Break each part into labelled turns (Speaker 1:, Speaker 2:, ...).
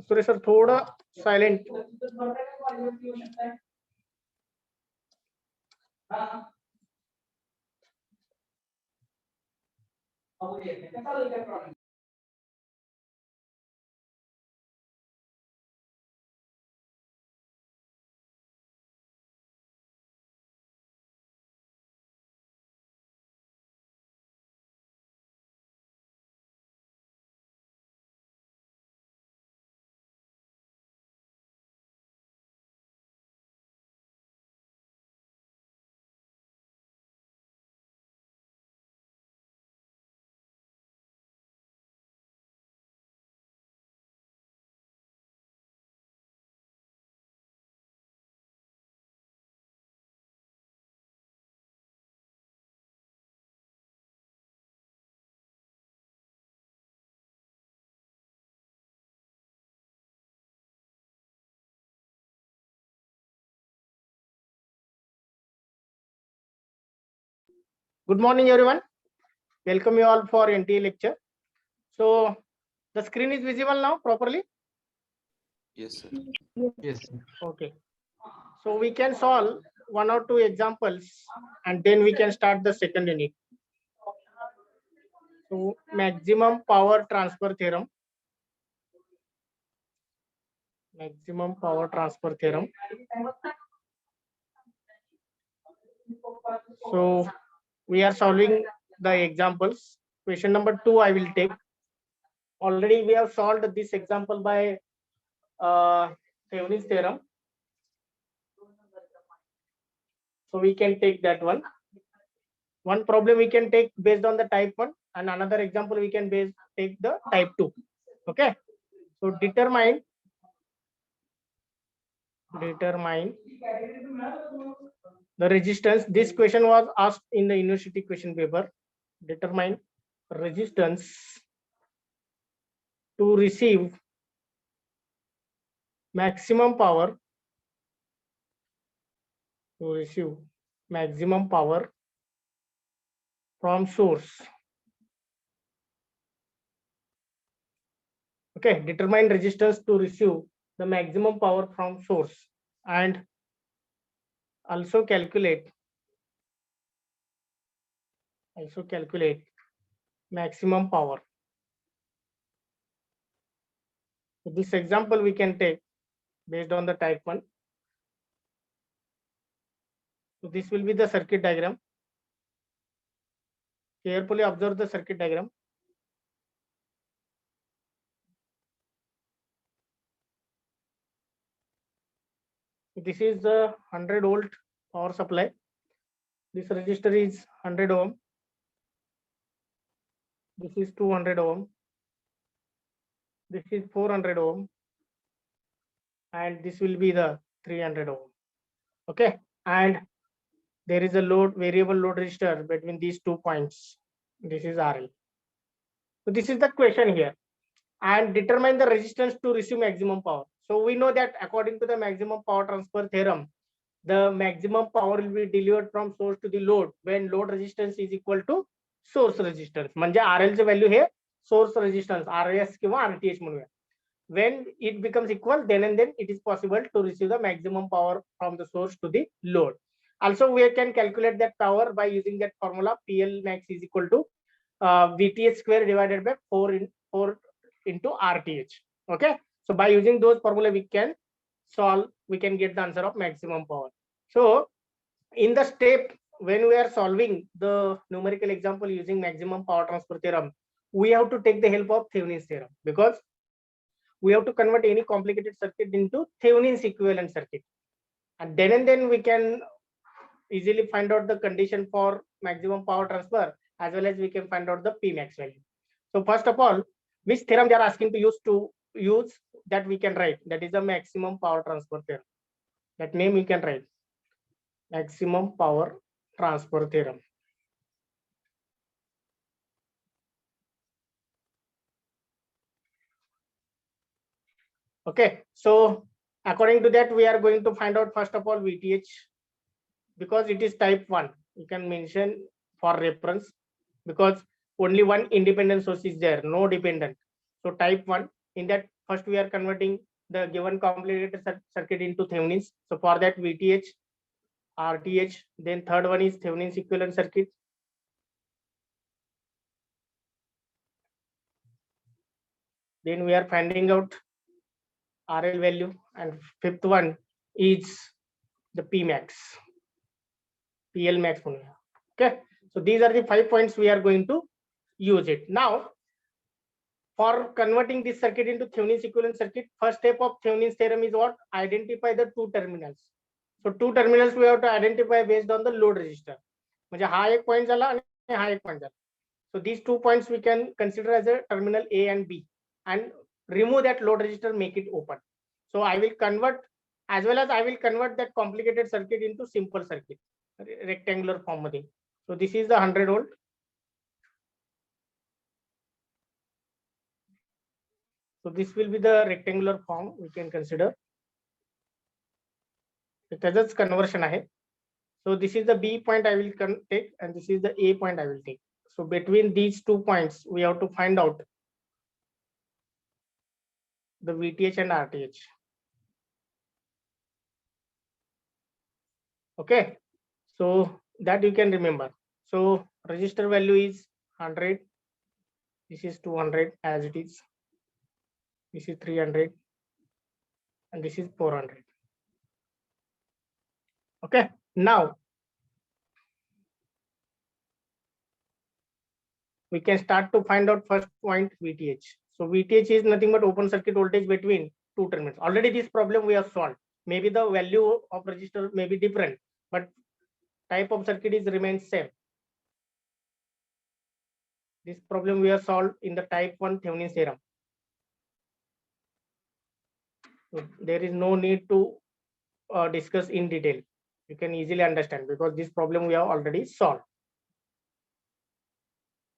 Speaker 1: Suresh sir थोड़ा silent. Good morning, everyone. Welcome you all for NTA lecture. So the screen is visible now properly?
Speaker 2: Yes, sir.
Speaker 3: Yes, sir.
Speaker 1: Okay. So we can solve one or two examples and then we can start the second unit. So maximum power transfer theorem. Maximum power transfer theorem. So we are solving the examples. Question number 2 I will take. Already we have solved this example by Thevenin's theorem. So we can take that one. One problem we can take based on the type 1 and another example we can take the type 2. Okay. So determine the resistance. This question was asked in the university question paper. Determine resistance to receive maximum power from source. Okay, determine resistance to receive the maximum power from source and also calculate maximum power. So this example we can take based on the type 1. So this will be the circuit diagram. Carefully observe the circuit diagram. This is the 100 volt power supply. This resistor is 100 ohm. This is 200 ohm. This is 400 ohm. And this will be the 300 ohm. Okay. And there is a variable load resistor between these 2 points. This is RL. So this is the question here. And determine the resistance to receive maximum power. So we know that according to the maximum power transfer theorem, the maximum power will be delivered from source to the load when load resistance is equal to source resistance. म्हणजे RL चे value हे source resistance RS किंवा RTH म्हणूया. When it becomes equal, then and then it is possible to receive the maximum power from the source to the load. Also, we can calculate that power by using that formula. PL max is equal to VTH square divided by 4 into RTH. Okay. So by using those formula, we can get the answer of maximum power. So in the step when we are solving the numerical example using maximum power transfer theorem, we have to take the help of Thevenin's theorem because we have to convert any complicated circuit into Thevenin's equivalent circuit, and then we can easily find out the condition for maximum power transfer as well as we can find out the P max value. So first of all, which theorem they are asking to use that we can write, that is the maximum power transfer theorem. That name we can write, maximum power transfer theorem. Okay, so According to that, we are going to find out first of all VTH, because it is type 1. You can mention for reference, because only one independent source is there, no dependent. So type 1, in that first we are converting the given complicated circuit into Thevenin's. So for that VTH, RTH, then third one is Thevenin's equivalent circuit. Then we are finding out RL value, and fifth one is the P max, PL max. Okay, so these are the 5 points we are going to use it. Now, for converting this circuit into Thevenin's equivalent circuit, first step of Thevenin's theorem is what? Identify the two terminals. So two terminals we have to identify based on the load resistor. म्हणजे हा एक point झाला आणि हा एक point झाला. So these 2 points we can consider as a terminal A and B, and remove that load resistor, make it open. So I will convert, as well as I will convert that complicated circuit into simple circuit, rectangular form मध्ये. So this is the 100 volt. So this will be the rectangular form we can consider. त्याचंच conversion आहे. So this is the B point I will take, and this is the A point I will take. So between these 2 points, we have to find out the VTH and RTH. Okay, so that you can remember. So resistor value is 100. This is 200 as it is. This is 300, and this is 400. Okay, now we can start to find out first point VTH. So VTH is nothing but open circuit voltage between two terminals. Already this problem we have solved. Maybe the value of resistor may be different, but type of circuit is remains same. This problem we have solved in the type 1 Thevenin's theorem. So there is no need to discuss in detail. You can easily understand, because this problem we have already solved.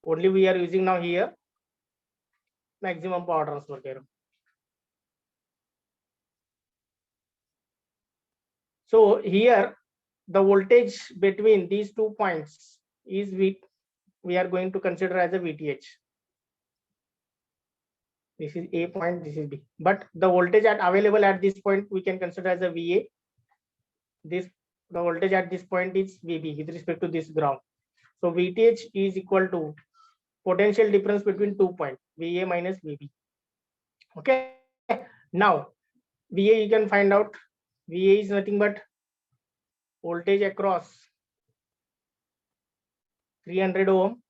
Speaker 1: Only we are using now here maximum power transfer theorem. So here the voltage between these 2 points is we are going to consider as a VTH. This is A point, this is B. But the voltage available at this point we can consider as a VA. The voltage at this point is VB with respect to this ground. So VTH is equal to potential difference between 2 points, VA minus VB. Okay, now VA you can find out. VA is nothing but voltage across 300 ohm,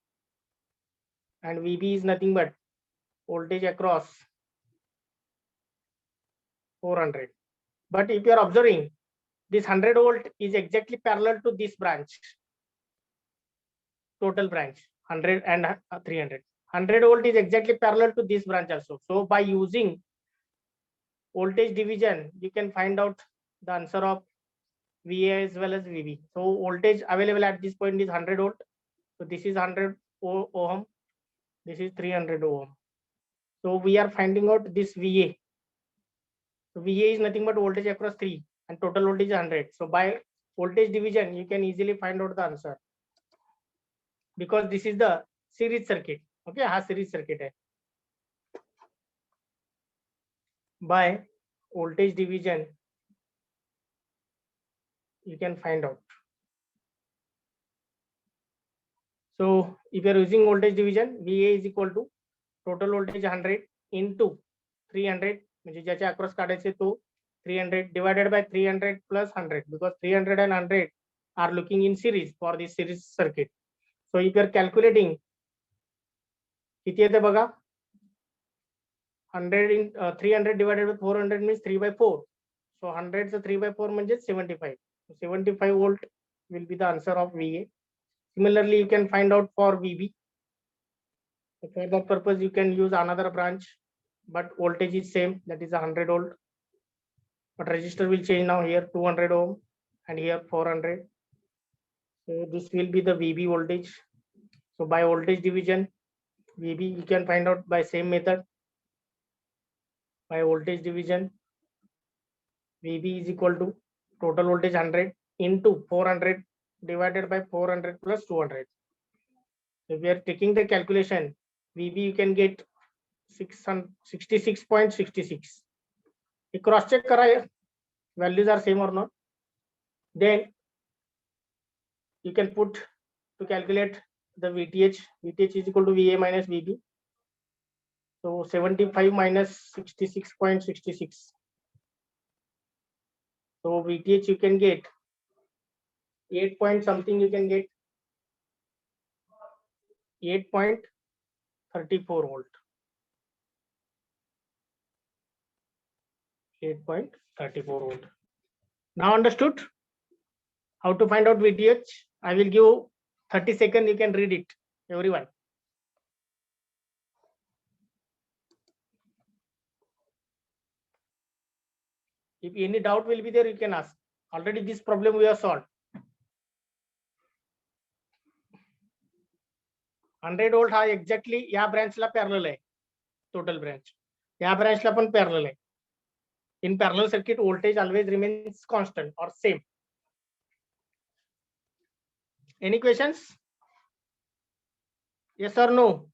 Speaker 1: and VB is nothing but voltage across 400. But if you are observing, this 100 volt is exactly parallel to this branch, total branch 100 and 300. 100 volt is exactly parallel to this branch also. So by using voltage division, you can find out the answer of VA as well as VB. So voltage available at this point is 100 volt. So this is 100 ohm. This is 300 ohm. So we are finding out this VA. So VA is nothing but voltage across 3, and total voltage is 100. So by voltage division, you can easily find out the answer, because this is the series circuit. Okay, ha series circuit hai. By voltage division, you can find out. So if you are using voltage division, VA is equal to total voltage 100 into 300, म्हणजे ज्याच्या across काढायचे तो 300 divided by 300 plus 100, because 300 and 100 are looking in series for this series circuit. So if you are calculating, किती येते बघा, 100 in 300 divided by 400 means 3 by 4. So 100 so 3 by 4 म्हणजे 75. So 75 volt will be the answer of VA. Similarly, you can find out for VB. So for that purpose, you can use another branch, but voltage is same, that is 100 volt. But resistor will change now, here 200 ohm and here 400. So this will be the VB voltage. So by voltage division, VB you can find out by same method. By voltage division, VB is equal to total voltage 100 into 400 divided by 400 plus 200. If we are taking the calculation, VB you can get 66.66. You cross check kara, values are same or not. Then you can put to calculate the VTH. VTH is equal to VA minus VB. So 75 minus 66.66. So VTH you can get 8 point something, you can get 8.34 volt. 8.34 volt. Now understood how to find out VTH? I will give 30 seconds, you can read it, everyone. If any doubt will be there, you can ask. Already this problem we have solved. 100 volt हा exactly या branch ला parallel आहे, total branch. या branch ला पण parallel आहे. In parallel circuit, voltage always remains constant or same. Any questions? Yes or no?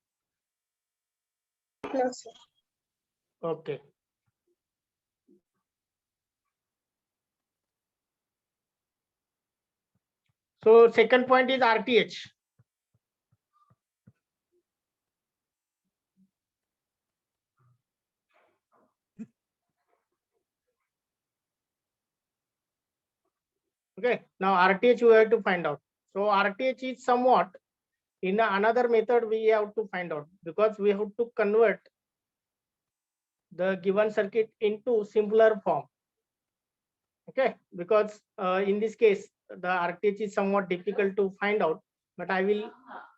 Speaker 3: No, sir.
Speaker 1: Okay. So second point is RTH. Okay, now RTH we have to find out. So RTH is somewhat in another method we have to find out, because we have to convert the given circuit into simpler form. Okay, because in this case the RTH is somewhat difficult to find out, but I will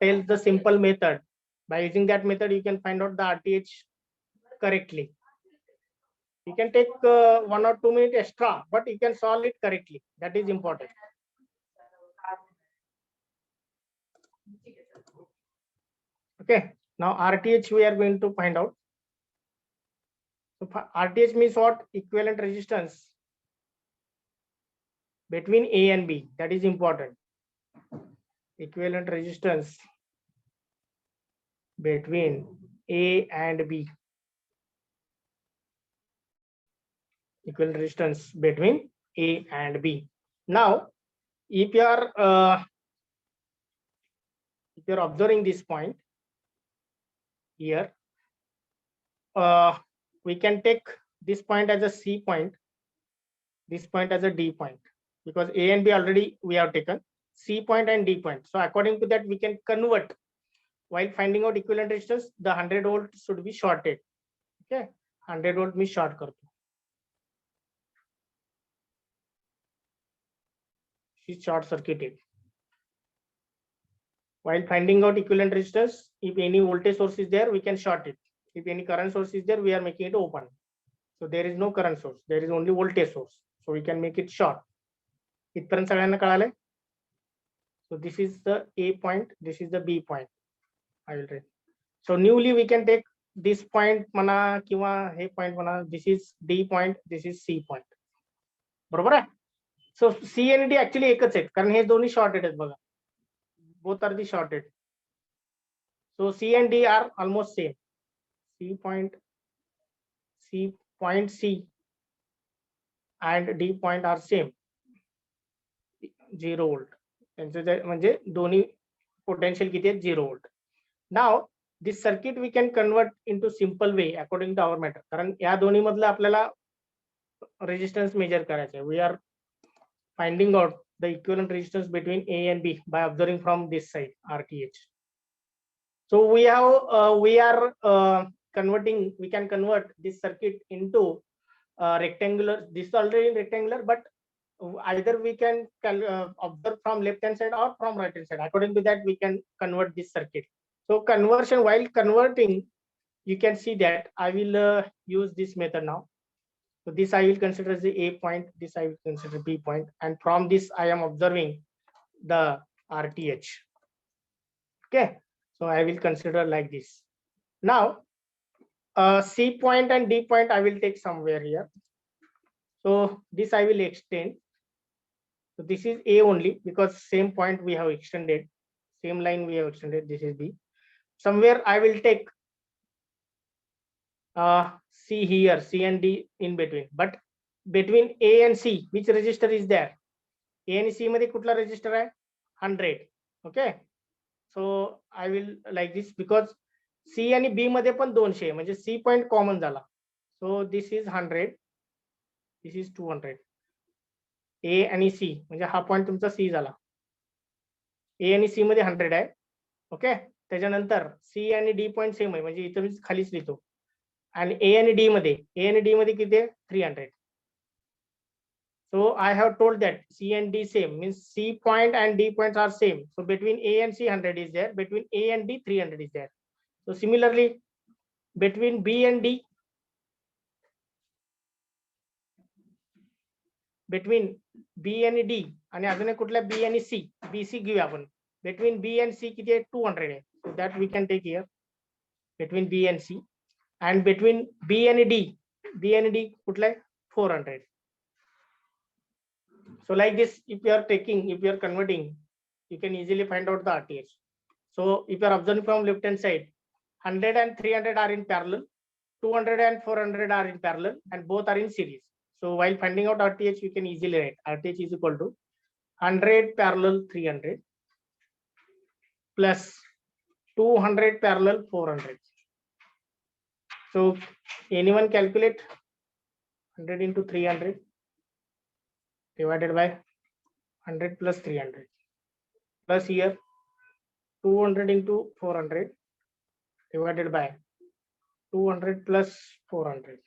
Speaker 1: tell the simple method. By using that method you can find out the RTH correctly. You can take 1 or 2 minutes extra, but you can solve it correctly. That is important. Okay, now RTH we are going to find out. So RTH means what? Equivalent resistance between A and B. That is important. Equivalent resistance between A and B. Equivalent resistance between A and B. Now, if you are observing this point here, we can take this point as a C point, this point as a D point, because A and B already we have taken, C point and D point. So according to that, we can convert. While finding out equivalent resistance, the 100 volt should be shorted. Okay, 100 volt means short karto. She's short circuited. While finding out equivalent resistance, if any voltage source is there, we can short it. If any current source is there, we are making it open. So there is no current source, there is only voltage source. So we can make it short. इथपर्यंत सगळ्यांना कळालंय? So this is the A point, this is the B point. I will write. So newly we can take this point म्हणा किंवा हे point म्हणा. This is D point, this is C point. बरोबर आहे? So C and D actually एकच आहेत, कारण हे दोन्ही shorted आहेत बघा. Both are the shorted. So C and D are almost same. C point C and D point are same. 0 volt. म्हणजे दोन्ही potential किती आहेत? 0 volt. Now this circuit we can convert into simple way according to our method. कारण या दोन्ही मधलं आपल्याला resistance measure करायचं आहे. We are finding out the equivalent resistance between A and B by observing from this side RTH. So we are converting. We can convert this circuit into rectangular. This is already rectangular, but either we can observe from left hand side or from right hand side. According to that, we can convert this circuit. So conversion, while converting, you can see that I will use this method now. So this I will consider as the A point, this I will consider B point, and from this I am observing the RTH. Okay, so I will consider like this. Now C point and D point I will take somewhere here. So this I will extend. So this is A only because same point we have extended, same line we have extended. This is B. Somewhere I will take C here, C and D in between. But between A and C, which register is there? A and C मध्ये कुठला register आहे? 100. Okay. So I will like this because C आणि B मध्ये पण 200 म्हणजे C point common झाला. So this is 100. This is 200. A आणि C म्हणजे हा पॉइंट तुमचा C झाला. A आणि C मध्ये 100 आहे. ओके. त्याच्यानंतर C आणि D पॉइंट सेम आहे म्हणजे इथं मी खालीच लिहितो. आणि A आणि D मध्ये किती आहे? 300. So I have told that C and D same means C point and D points are same. So between A and C 100 is there. Between A and D 300 is there. So similarly between B and D, between B and D आणि अजून एक कुठला B आणि C, BC घेऊया आपण. Between B and C किती आहे? 200 आहे. So that we can take here. Between B and C and between B and D कुठला आहे? 400. So like this, if you are converting, you can easily find out the RTH. So if you are observing from left hand side, 100 and 300 are in parallel, 200 and 400 are in parallel, and both are in series. So while finding out RTH, you can easily write RTH is equal to 100 parallel 300 plus 200 parallel 400. So anyone calculate 100 into 300 divided by 100 plus 300 plus here 200 into 400 divided by 200 plus 400.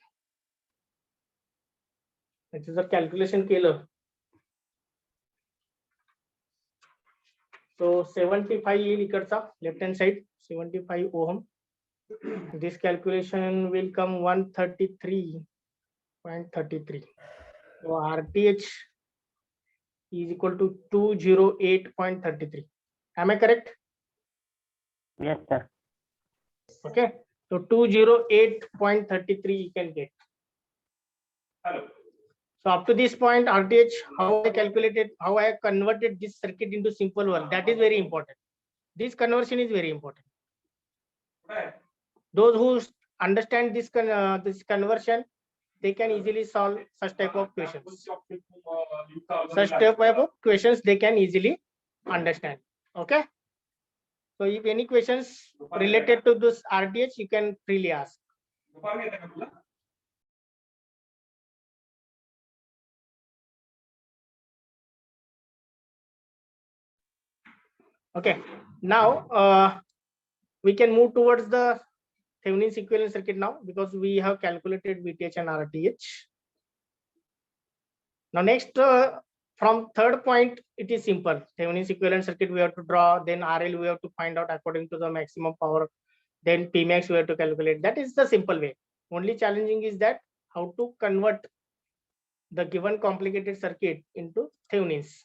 Speaker 1: त्याचं जर calculation केलं so 75 येईल इकडचा left hand side 75 ohm. This calculation will come 133.33. So RTH is equal to 208.33. Am I correct?
Speaker 3: Yes, sir.
Speaker 1: Okay. So 208.33 you can get.
Speaker 4: Hello.
Speaker 1: So up to this point, RTH, how I calculated, how I converted this circuit into simple one, that is very important. This conversion is very important.
Speaker 4: Right.
Speaker 1: Those who understand this conversion, they can easily solve such type of questions. Such type of questions they can easily understand. Okay. So if any questions related to this RTH, you can freely ask. Okay. Now we can move towards the Thevenin's equivalent circuit now because we have calculated VTH and RTH. Now next, from third point, it is simple. Thevenin's equivalent circuit we have to draw, then RL we have to find out according to the maximum power, then Pmax we have to calculate. That is the simple way. Only challenging is that how to convert the given complicated circuit into Thevenin's.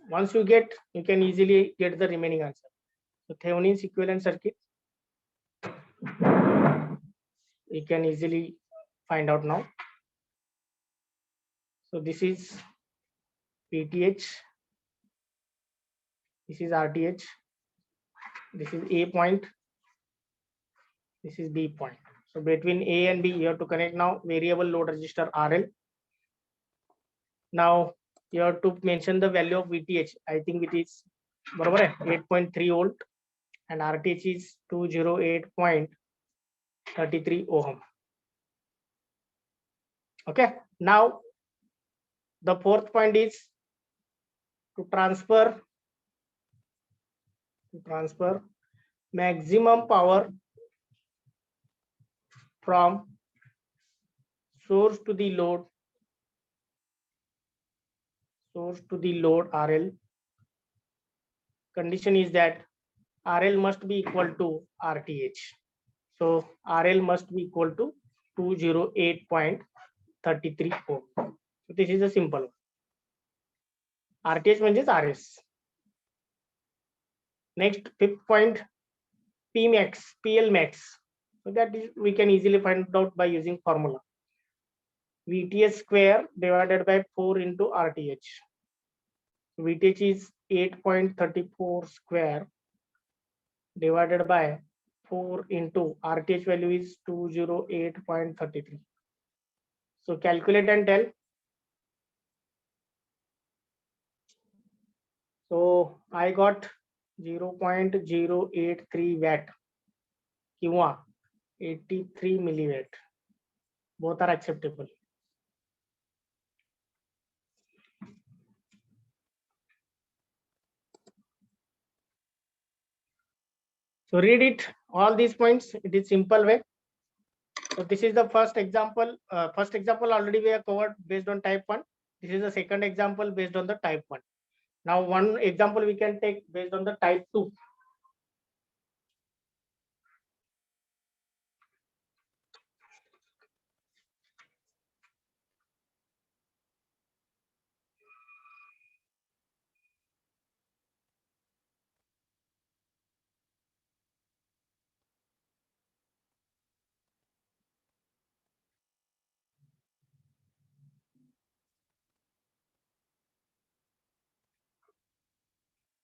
Speaker 1: Once you get, you can easily get the remaining answer. So Thevenin's equivalent circuit, you can easily find out now. So this is VTH, this is RTH, this is A point, this is B point. So between A and B, you have to connect now variable load resistor RL. Now you have to mention the value of VTH. I think it is 8.3 volt and RTH is 208.33 ohm. Okay. Now the fourth point is to transfer maximum power from source to the load RL. Condition is that RL must be equal to RTH. So RL must be equal to 208.33 ohm. So this is a simple one. RTH means RS. Next, fifth point, Pmax, PL max. So that is, we can easily find out by using formula. VTH square divided by 4 into RTH. VTH is 8.34 square divided by 4 into RTH value is 208.33. So calculate and tell. So I got 0.083 watt किंवा 83 milliwatt. Both are acceptable. So read it, all these points. It is simple way. So this is the first example. First example already we have covered based on type 1. This is the second example based on the type 1. Now one example we can take based on the type 2.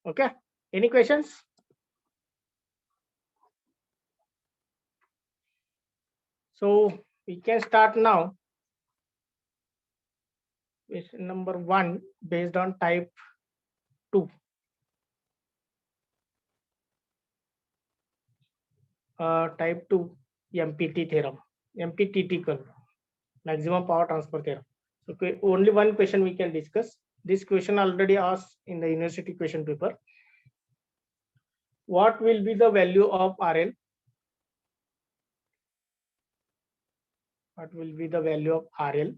Speaker 1: Okay, any questions? So we can start now. Question number 1 based on type 2. Type 2 MPT theorem, MPTT curve, maximum power transfer theorem. So only one question we can discuss. This question already asked in the university question paper. What will be the value of RL? What will be the value of RL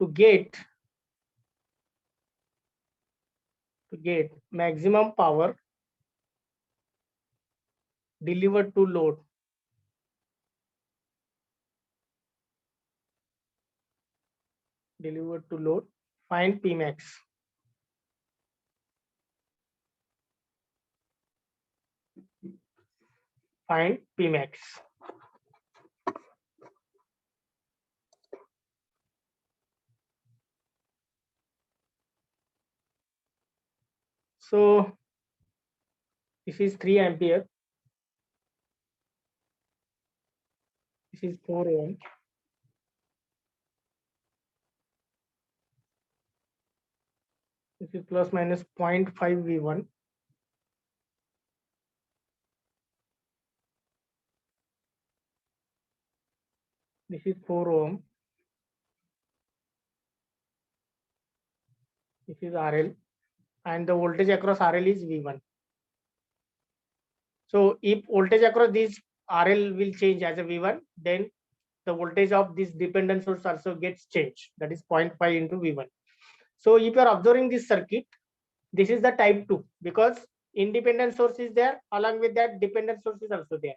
Speaker 1: to get maximum power delivered to load? Find Pmax. Find Pmax. So this is 3 ampere. This is 4 ohm. This is plus minus 0.5 V1. This is 4 ohm. This is RL, and the voltage across RL is V1. So if voltage across this RL will change as a V1, then the voltage of this dependent source also gets changed. That is 0.5 into V1. So if you are observing this circuit, this is the type 2 because independent source is there, along with that dependent source is also there.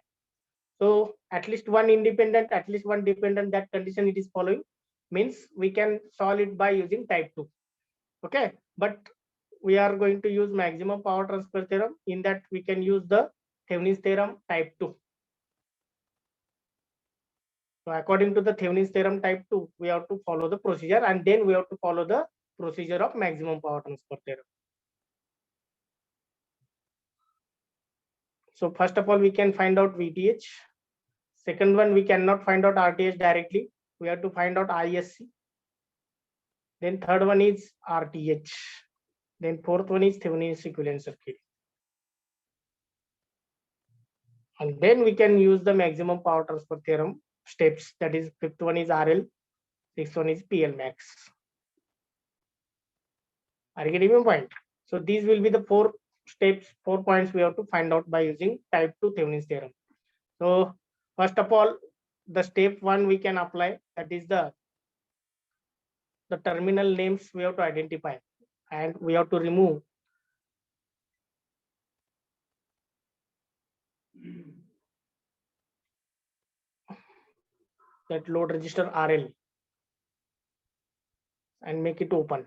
Speaker 1: So at least one independent, at least one dependent, that condition it is following, means we can solve it by using type 2. Okay, but we are going to use maximum power transfer theorem. In that we can use the Thevenin's theorem type 2. So according to the Thevenin's theorem type 2, we have to follow the procedure, and then we have to follow the procedure of maximum power transfer theorem. So first of all, we can find out VTH. Second one, we cannot find out RTH directly. We have to find out ISC. Then third one is RTH. Then fourth one is Thevenin's equivalent circuit. And then we can use the maximum power transfer theorem steps. That is, fifth one is RL, sixth one is PL max. Are you getting my point? So these will be the 4 steps, 4 points we have to find out by using type 2 Thevenin's theorem. So first of all, the step 1 we can apply, that is the terminal names we have to identify, and we have to remove that load resistor RL and make it open.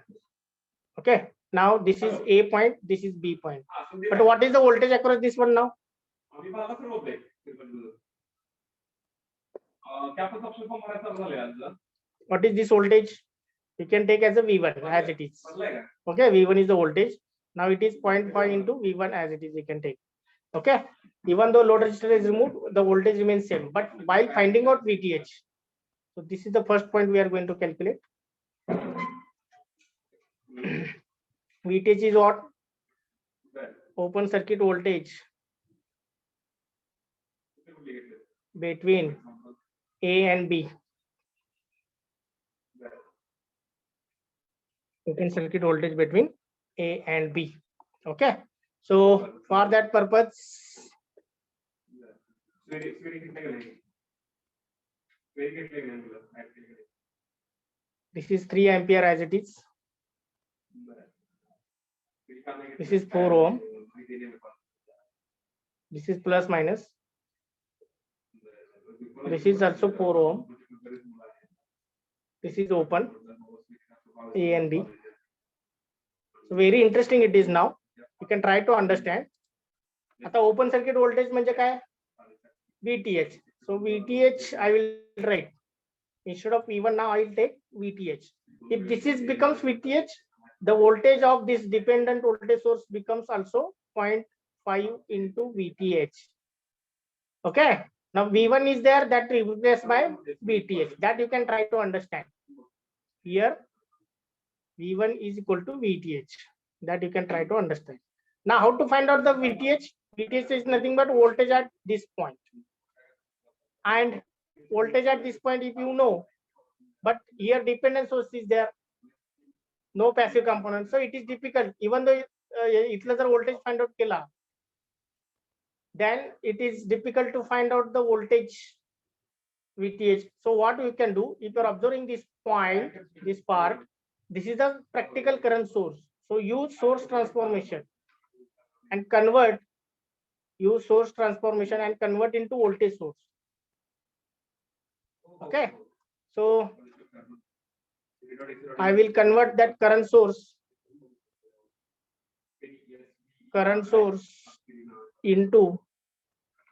Speaker 1: Okay, now this is A point, this is B point. But what is the voltage across this one now? What is this voltage? We can take as a V1 as it is. Okay, V1 is the voltage. Now it is 0.5 into V1 as it is, we can take. Okay, even though load resistor is removed, the voltage remains same. But while finding out VTH, so this is the first point we are going to calculate. VTH is what? Open circuit voltage between A and B. Open circuit voltage between A and B. Okay, so for that purpose, this is 3 ampere as it is. This is 4 ohm. This is plus minus. This is also 4 ohm. This is open, A and B. So very interesting it is now. You can try to understand. आता open circuit voltage म्हणजे काय? VTH. So VTH I will write. Instead of V1 now I will take VTH. If this is becomes VTH, the voltage of this dependent voltage source becomes also 0.5 into VTH. Okay. Now V1 is there, that replaced by VTH. That you can try to understand. Here V1 is equal to VTH. That you can try to understand. Now how to find out the VTH? VTH is nothing but voltage at this point. And voltage at this point, if you know, but here dependent source is there, no passive component, so it is difficult. Even though itla jar voltage find out kela, then it is difficult to find out the voltage VTH. So what we can do, if you are observing this point, this part, this is the practical current source. So use source transformation and convert. Use source transformation and convert into voltage source. Okay, so I will convert that current source into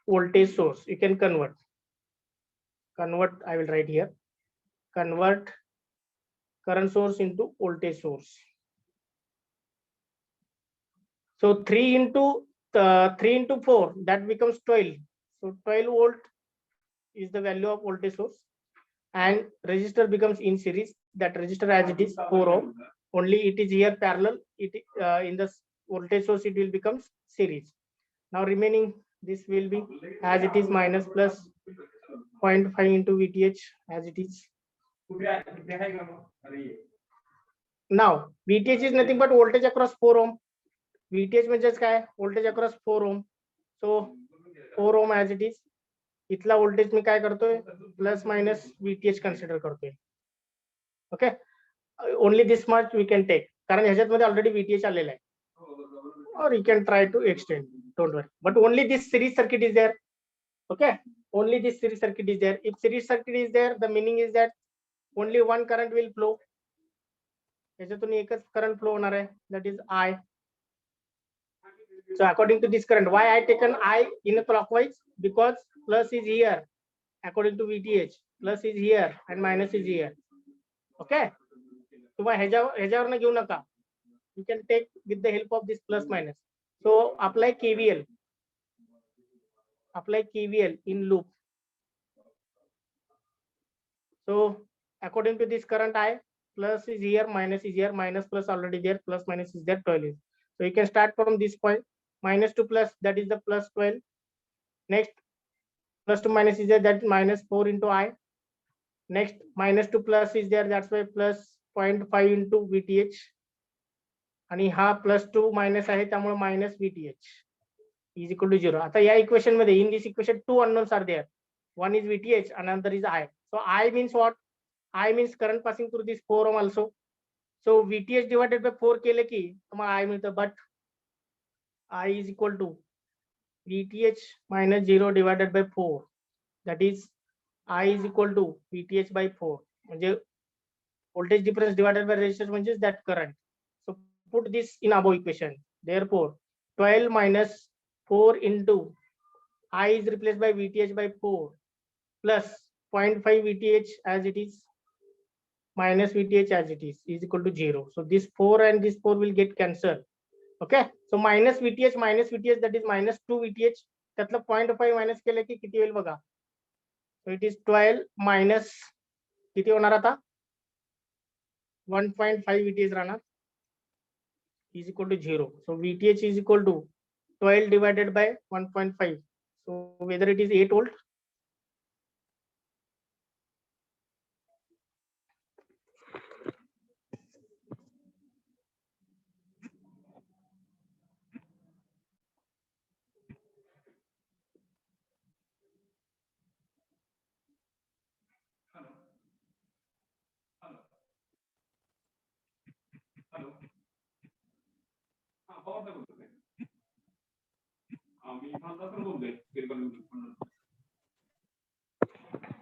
Speaker 1: voltage source. You can convert. I will write here. Convert current source into voltage source. So 3 into 4, that becomes 12. So 12 volt is the value of voltage source, and resistor becomes in series. That resistor as it is 4 ohm. Only it is here parallel. It in the voltage source it will become series. Now remaining this will be as it is minus plus 0.5 into VTH as it is. Now VTH is nothing but voltage across 4 ohm. VTH म्हणजेच काय? Voltage across 4 ohm. So 4 ohm as it is. इथला voltage मी काय करतोय? Plus minus VTH consider करतोय. Okay. Only this much we can take. कारण ह्याच्यामध्ये already VTH आलेला आहे. Or you can try to extend. Don't worry. But only this series circuit is there. Okay. Only this series circuit is there. If series circuit is there, the meaning is that only one current will flow. ह्याच्यातून एकच current flow होणार आहे. That is I. So according to this current, why I taken I in a clockwise? Because plus is here. According to VTH, plus is here and minus is here. Okay. तुम्हा ह्याच्यावर घेऊ नका. You can take with the help of this plus minus. So apply KVL. Apply KVL in loop. So according to this current I, plus is here, minus is here, minus plus already there, plus minus is there, 12 is. So you can start from this point, minus to plus, that is the plus 12. Next, plus to minus is there, that is minus 4 into I. Next, minus to plus is there, that's why plus 0.5 into VTH. आणि हा plus 2 minus आहे त्यामुळे minus VTH is equal to 0. आता या equation मध्ये in this equation 2 unknowns are there. One is VTH, another is I. So I means what? I means current passing through this 4 ohm also. So VTH divided by 4 केले की तुम्हाला I मिळतं, but I is equal to VTH minus 0 divided by 4. That is I is equal to VTH by 4. म्हणजे voltage difference divided by resistance म्हणजे that current. So put this in above equation. Therefore 12 minus 4 into I is replaced by VTH by 4 plus 0.5 VTH as it is. minus VTH as it is equal to 0. So this 4 and this 4 will get cancelled. Okay, so minus VTH that is minus 2 VTH. त्यातलं 0.5 minus केलं की किती होईल बघा. So it is 12 minus किती होणार आता 1.5 VTH राहणार is equal to 0. So VTH is equal to 12 divided by 1.5. So whether it is 8 volt.
Speaker 4: Hello हा पवार साहेब बोलतोय मी खासदार सर बोलतोय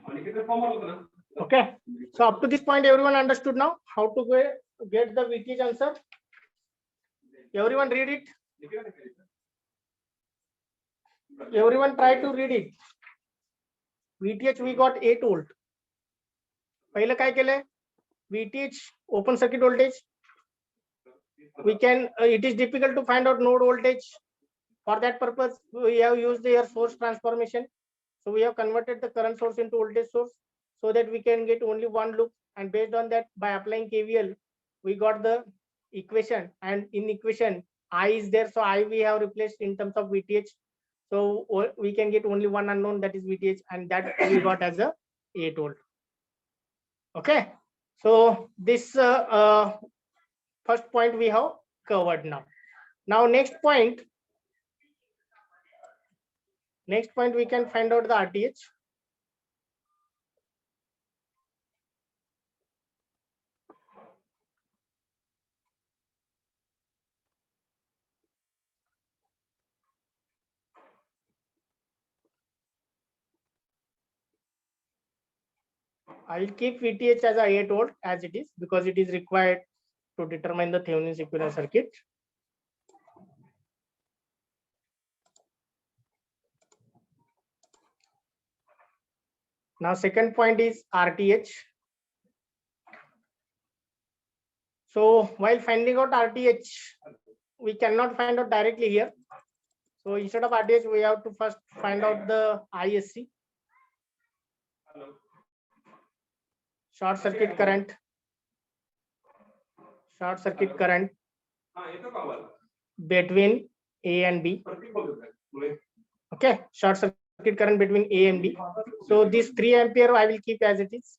Speaker 4: आणि किती फॉर्म होतं ना.
Speaker 1: Okay, so up to this point everyone understood now how to get the VTH answer. Everyone read it. Everyone try to read it. VTH we got 8 volt. पहिलं काय केलंय VTH open circuit voltage. We can it is difficult to find out node voltage. For that purpose we have used their source transformation. So we have converted the current source into voltage source so that we can get only one loop, and based on that by applying KVL we got the equation, and in equation I is there, so I we have replaced in terms of VTH. So we can get only one unknown, that is VTH, and that we got as a 8 volt. Okay, so this first point we have covered now. Now next point we can find out the RTH. I will keep VTH as a 8 volt as it is because it is required to determine the Thevenin's equivalent circuit. Now second point is RTH. So while finding out RTH, we cannot find out directly here. So instead of RTH, we have to first find out the ISC, short circuit current, between A and B. Okay, short circuit current between A and B. So this 3 ampere I will keep as it is.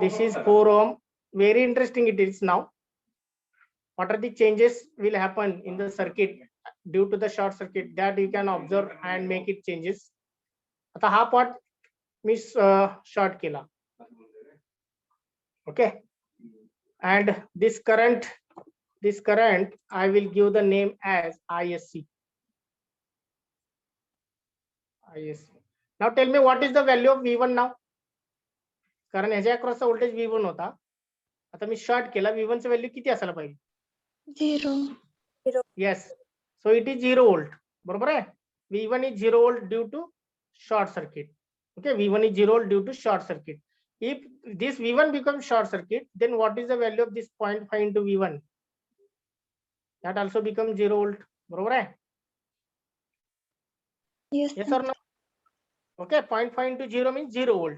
Speaker 1: This is 4 ohm. Very interesting it is now. What are the changes will happen in the circuit due to the short circuit, that you can observe and make it changes. आता हा part मी short केला. Okay, and this current I will give the name as ISC. Now tell me what is the value of V1 now. कारण ह्याच्या across voltage V1 होता. आता मी short केला, V1 ची value किती असायला पाहिजे 0. Yes, so it is 0 volt. बरोबर आहे. V1 is 0 volt due to short circuit. Okay, V1 is 0 volt due to short circuit. If this V1 becomes short circuit, then what is the value of this 0.5 into V1? That also becomes 0 volt. बरोबर आहे. Yes or no? Okay, 0.5 into 0 means 0 volt.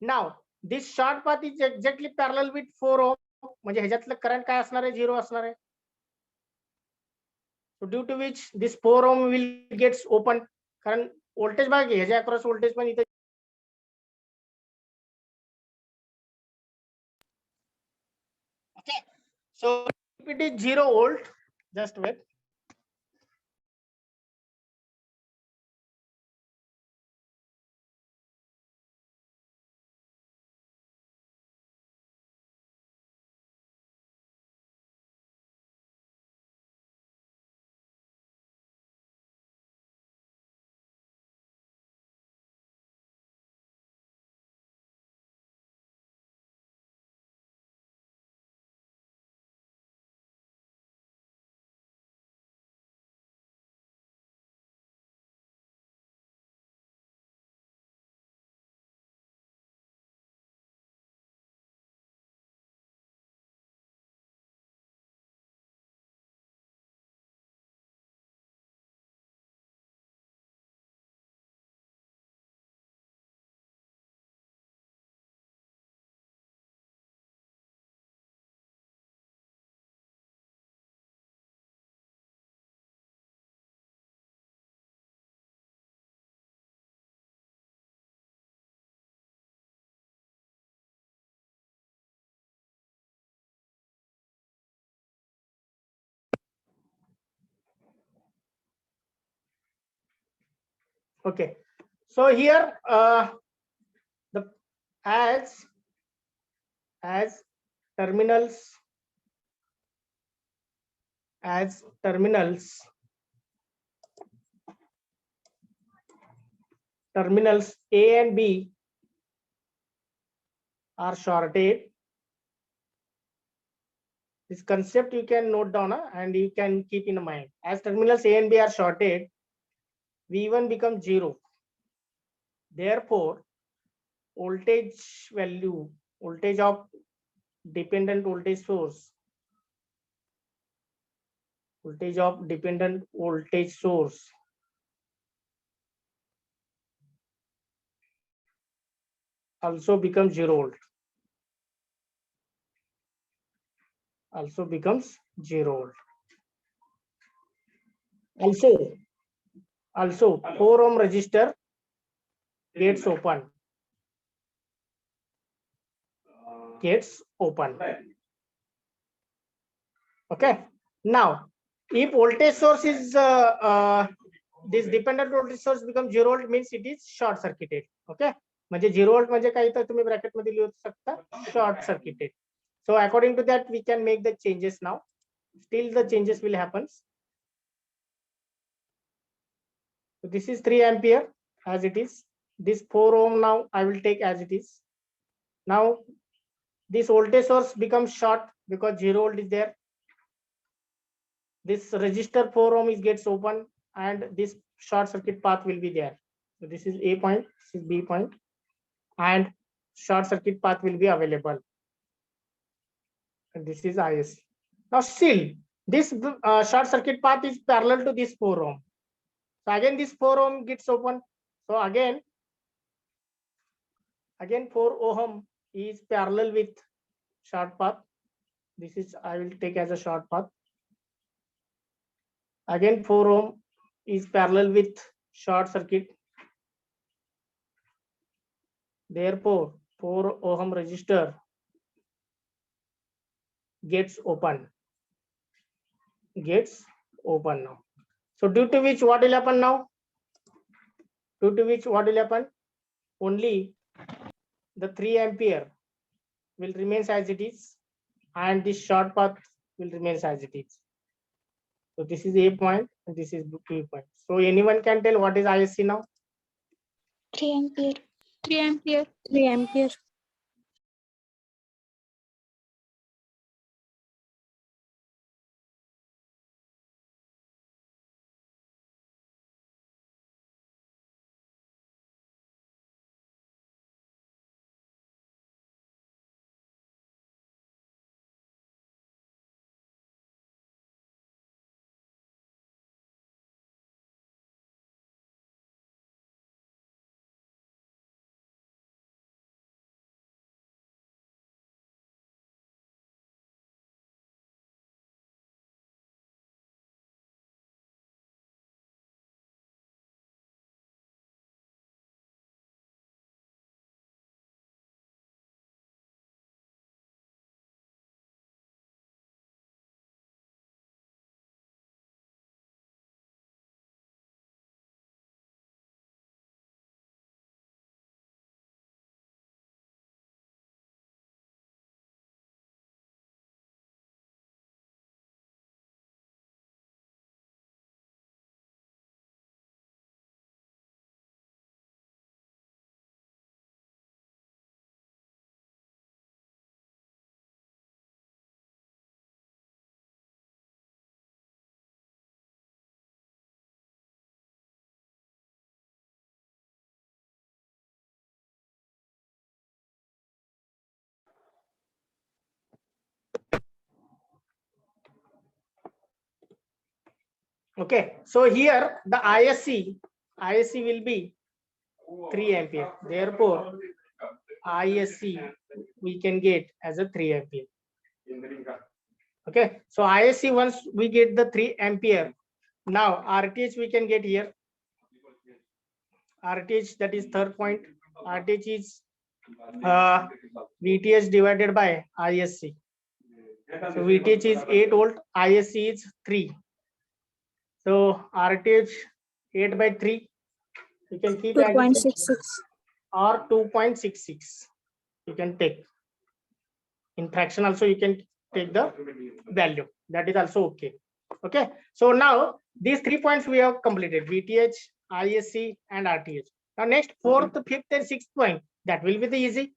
Speaker 1: Now this short path is exactly parallel with 4 ohm. म्हणजे ह्याच्यातलं current काय असणार आहे 0 असणार आहे. So due to which this 4 ohm will gets open. कारण voltage बघा की ह्याच्या अक्रॉस voltage पण इथे. Okay, so if it is 0 volt, just wait. Okay. So here the as terminals terminals A and B are shorted. This concept you can note down and you can keep in mind. As terminals A and B are shorted, V1 becomes 0. Therefore, voltage of dependent voltage source also becomes 0 volt. Also 4 ohm resistor gets open. Okay. Now, if voltage source is this dependent voltage source becomes 0 volt, means it is short circuited. Okay. म्हणजे 0 volt म्हणजे काय तर तुम्ही bracket मध्ये लिहू शकता short circuited. So according to that we can make the changes now. Still the changes will happen. So this is 3 ampere as it is. This 4 ohm now I will take as it is. Now this voltage source becomes short because 0 volt is there. This resistor 4 ohm gets open and this short circuit path will be there. So this is A point, this is B point, and short circuit path will be available. And this is ISC. Now still this short circuit path is parallel to this 4 ohm. So again this 4 ohm gets open. So again 4 ohm is parallel with short path. This is I will take as a short path. Again 4 ohm is parallel with short circuit. Therefore 4 ohm resistor gets open now. So due to which what will happen now? Only the 3 ampere will remain as it is and this short path will remain as it is. So this is A point and this is B point. So anyone can tell what is ISC now?
Speaker 5: 3 ampere.
Speaker 6: 3 ampere.
Speaker 5: 3 ampere.
Speaker 1: Okay, so here the ISC will be 3 ampere. Therefore, ISC we can get as a 3 ampere. Okay, so ISC once we get the 3 ampere, now RTH we can get here. RTH, that is third point. RTH is VTH divided by ISC. So VTH is 8 volt, ISC is 3. So RTH 8 by 3. You can keep as it is
Speaker 5: 2.66.
Speaker 1: or 2.66. You can take. In fraction also you can take the value. That is also okay. Okay. So now these 3 points we have completed: VTH, ISC, and RTH. Now next, fourth, fifth, and sixth point, that will be the easy.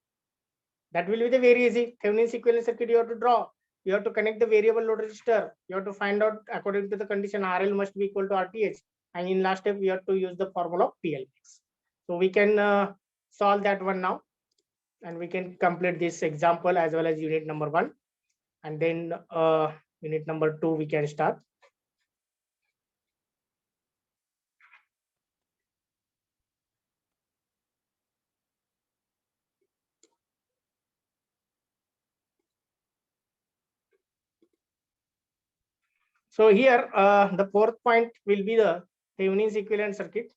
Speaker 1: That will be the very easy. Thevenin's equivalent circuit you have to draw. You have to connect the variable load resistor. You have to find out according to the condition RL must be equal to RTH. And in last step, we have to use the formula of PLX. So we can solve that one now. And we can complete this example as well as unit number 1. And then unit number 2, we can start. So here, the fourth point will be the Thevenin's equivalent circuit.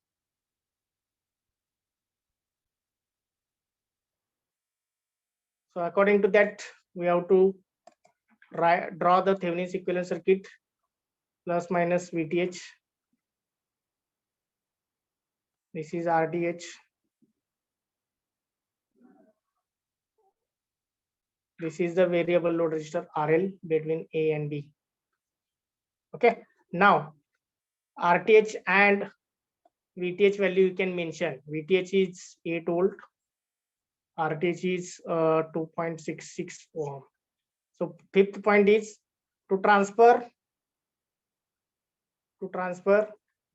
Speaker 1: So according to that, we have to draw the Thevenin's equivalent circuit plus minus VTH. This is RTH. This is the variable load resistor RL between A and B. Okay. Now RTH and VTH value you can mention. VTH is 8 volt. RTH is 2.66 ohm. So fifth point is to transfer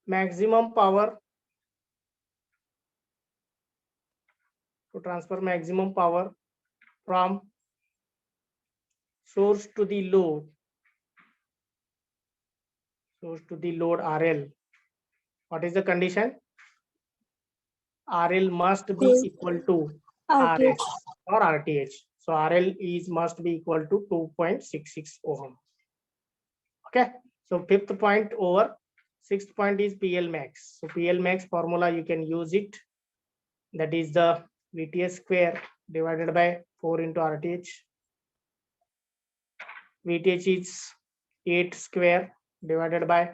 Speaker 1: maximum power. To transfer maximum power from source to the load. Source to the load RL. What is the condition? RL must be
Speaker 5: Yes.
Speaker 1: equal to
Speaker 5: RTH.
Speaker 1: RS or RTH. So RL must be equal to 2.66 ohm. Okay. So fifth point over. Sixth point is PL max. So PL max formula you can use it. That is the VTH square divided by 4 into RTH. VTH is 8 square divided by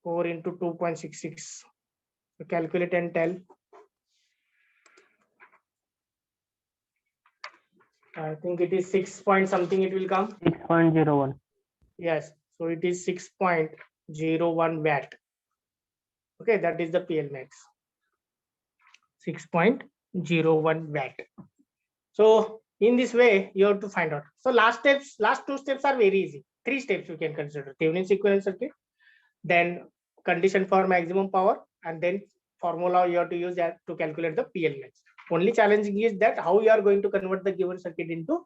Speaker 1: 4 into 2.66. So calculate and tell. I think it is 6 point something it will come.
Speaker 3: 6.01.
Speaker 1: Yes. So it is 6.01 watt. Okay, that is the PL max. 6.01 watt. So in this way, you have to find out. So last two steps are very easy. 3 steps you can consider: Thevenin's equivalent circuit, then condition for maximum power, and then formula you have to use that to calculate the PL max. Only challenging is that how you are going to convert the given circuit into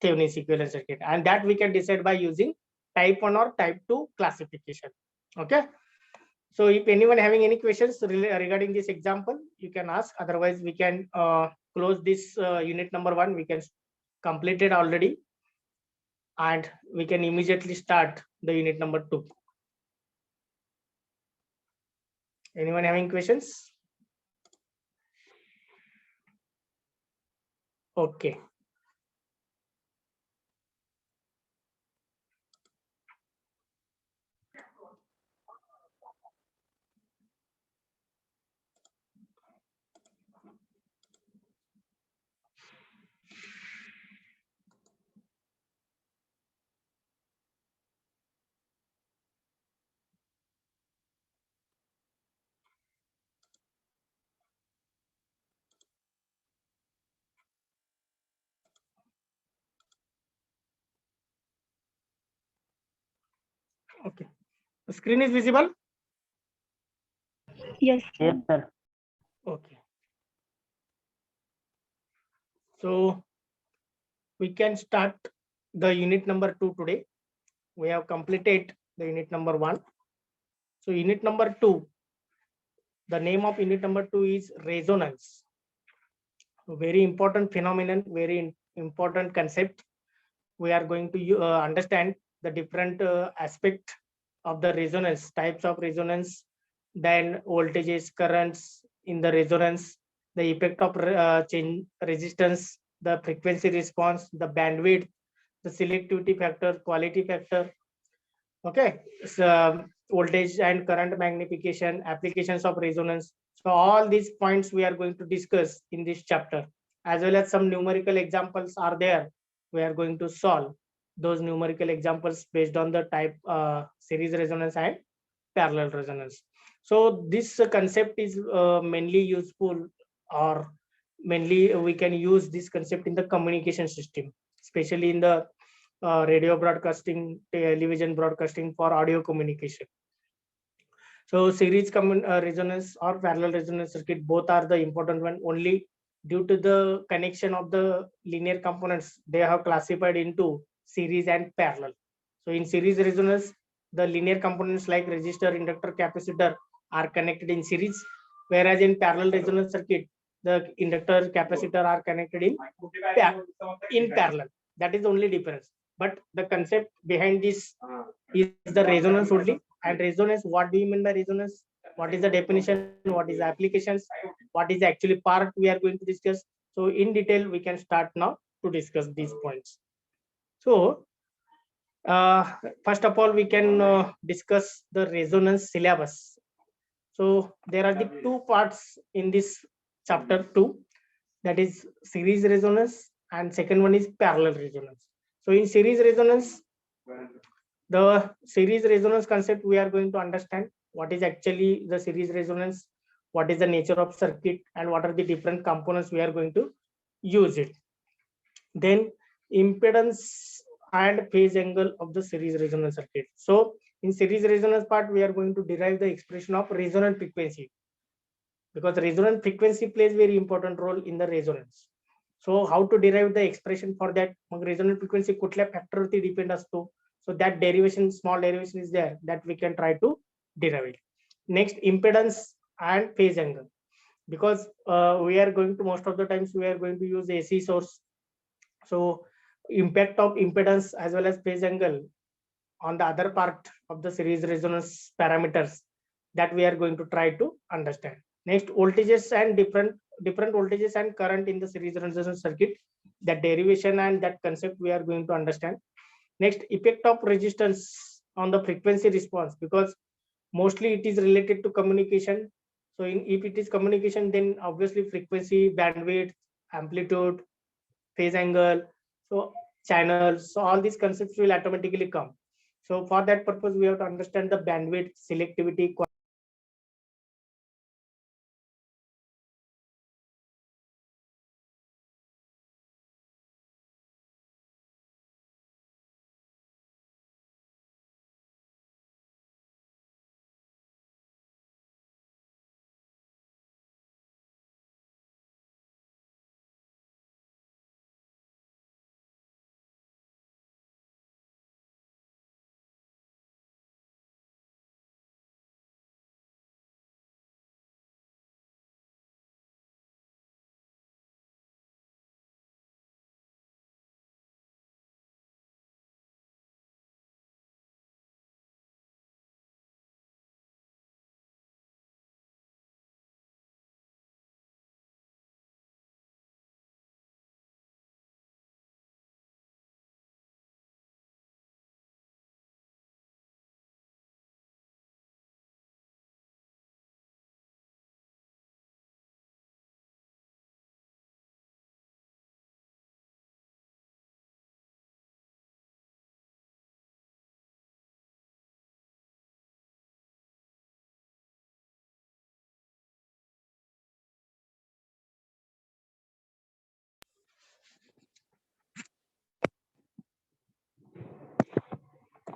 Speaker 1: Thevenin's equivalent circuit, and that we can decide by using type 1 or type 2 classification. Okay. So if anyone having any questions regarding this example, you can ask. Otherwise, we can close this unit number 1. We can complete it already, and we can immediately start the unit number 2. Anyone having questions? Okay. Okay. The screen is visible?
Speaker 5: Yes.
Speaker 3: Yes, sir.
Speaker 1: Okay. So we can start the unit number 2 today. We have completed the unit number 1. So unit number 2, the name of unit number 2 is resonance. A very important phenomenon, very important concept. We are going to understand the different aspect of the resonance, types of resonance, then voltages, currents in the resonance, the effect of change resistance, the frequency response, the bandwidth, the selectivity factor, quality factor. Okay. So voltage and current magnification, applications of resonance. So all these points we are going to discuss in this chapter, as well as some numerical examples are there. We are going to solve those numerical examples based on the type series resonance and parallel resonance. So this concept is mainly useful, or mainly we can use this concept in the communication system, especially in the radio broadcasting, television broadcasting, for audio communication. So series resonance or parallel resonance circuit, both are the important one. Only due to the connection of the linear components, they have classified into series and parallel. So in series resonance, the linear components like resistor, inductor, capacitor are connected in series, whereas in parallel resonance circuit, the inductor, capacitor are connected in parallel. That is the only difference. But the concept behind this is the resonance only. And resonance, what do you mean by resonance? What is the definition? What is the applications? What is actually part we are going to discuss? So in detail, we can start now to discuss these points. So first of all, we can discuss the resonance syllabus. So there are the two parts in this chapter 2, that is series resonance, and second one is parallel resonance. So in series resonance, the series resonance concept, we are going to understand what is actually the series resonance, what is the nature of circuit, and what are the different components we are going to use it. Then impedance and phase angle of the series resonance circuit. So in series resonance part, we are going to derive the expression of resonant frequency, because resonant frequency plays very important role in the resonance. So how to derive the expression for that? Resonant frequency कुठल्या factor वरती depend असतो. So that derivation, small derivation is there, that we can try to derive it. Next, impedance and phase angle, because we are going to, most of the times we are going to use AC source. So impact of impedance as well as phase angle on the other part of the series resonance parameters, that we are going to try to understand. Next, voltages and different voltages and current in the series resonance circuit, that derivation and that concept we are going to understand. Next, effect of resistance on the frequency response, because mostly it is related to communication. So if it is communication, then obviously frequency, bandwidth, amplitude, phase angle, so channels, so all these concepts will automatically come. So for that purpose, we have to understand the bandwidth, selectivity,